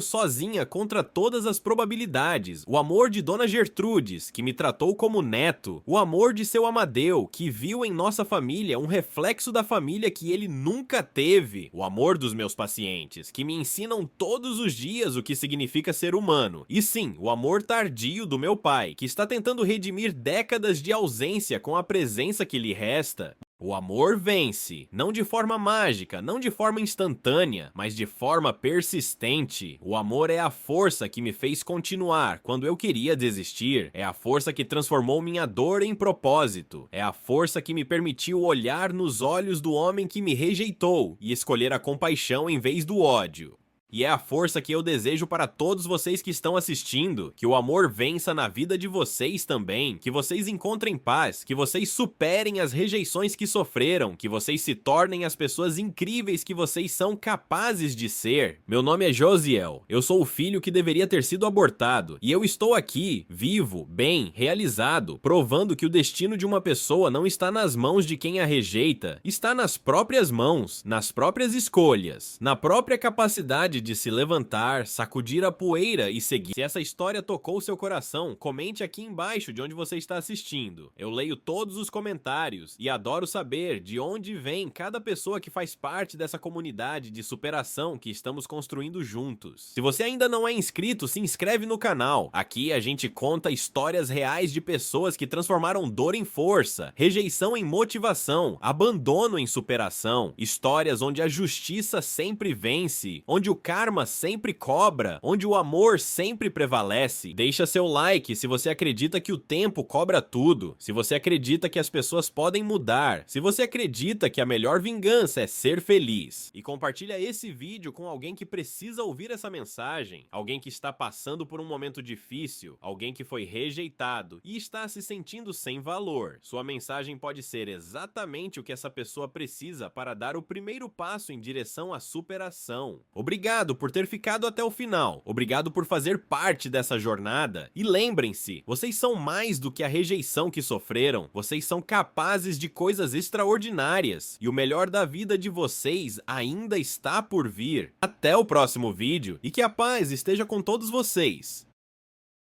Speaker 1: sozinha contra todas as probabilidades, o amor de Dona Gertrudes, que me tratou como neto, o amor de seu Amadeu, que viu em nossa família um reflexo da família que ele nunca teve, o amor dos meus pacientes, que me ensinam todos os dias o que significa ser humano, e sim, o amor tardio do meu pai, que está tentando redimir décadas de ausência com a presença que lhe resta. O amor vence, não de forma mágica, não de forma instantânea, mas de forma persistente. O amor é a força que me fez continuar quando eu queria desistir, é a força que transformou minha dor em propósito, é a força que me permitiu olhar nos olhos do homem que me rejeitou e escolher a compaixão em vez do ódio. E é a força que eu desejo para todos vocês que estão assistindo, que o amor vença na vida de vocês também, que vocês encontrem paz, que vocês superem as rejeições que sofreram, que vocês se tornem as pessoas incríveis que vocês são capazes de ser. Meu nome é Josiel, eu sou o filho que deveria ter sido abortado, e eu estou aqui, vivo, bem, realizado, provando que o destino de uma pessoa não está nas mãos de quem a rejeita, está nas próprias mãos, nas próprias escolhas, na própria capacidade de se levantar, sacudir a poeira e seguir. Se essa história tocou seu coração, comente aqui embaixo de onde você está assistindo. Eu leio todos os comentários e adoro saber de onde vem cada pessoa que faz parte dessa comunidade de superação que estamos construindo juntos. Se você ainda não é inscrito, se inscreve no canal. Aqui a gente conta histórias reais de pessoas que transformaram dor em força, rejeição em motivação, abandono em superação, histórias onde a justiça sempre vence, onde o karma sempre cobra, onde o amor sempre prevalece. Deixa seu like se você acredita que o tempo cobra tudo, se você acredita que as pessoas podem mudar, se você acredita que a melhor vingança é ser feliz. E compartilha esse vídeo com alguém que precisa ouvir essa mensagem, alguém que está passando por um momento difícil, alguém que foi rejeitado e está se sentindo sem valor. Sua mensagem pode ser exatamente o que essa pessoa precisa para dar o primeiro passo em direção à superação. Obrigado por ter ficado até o final, obrigado por fazer parte dessa jornada, e lembrem-se, vocês são mais do que a rejeição que sofreram, vocês são capazes de coisas extraordinárias, e o melhor da vida de vocês ainda está por vir. Até o próximo vídeo, e que a paz esteja com todos vocês.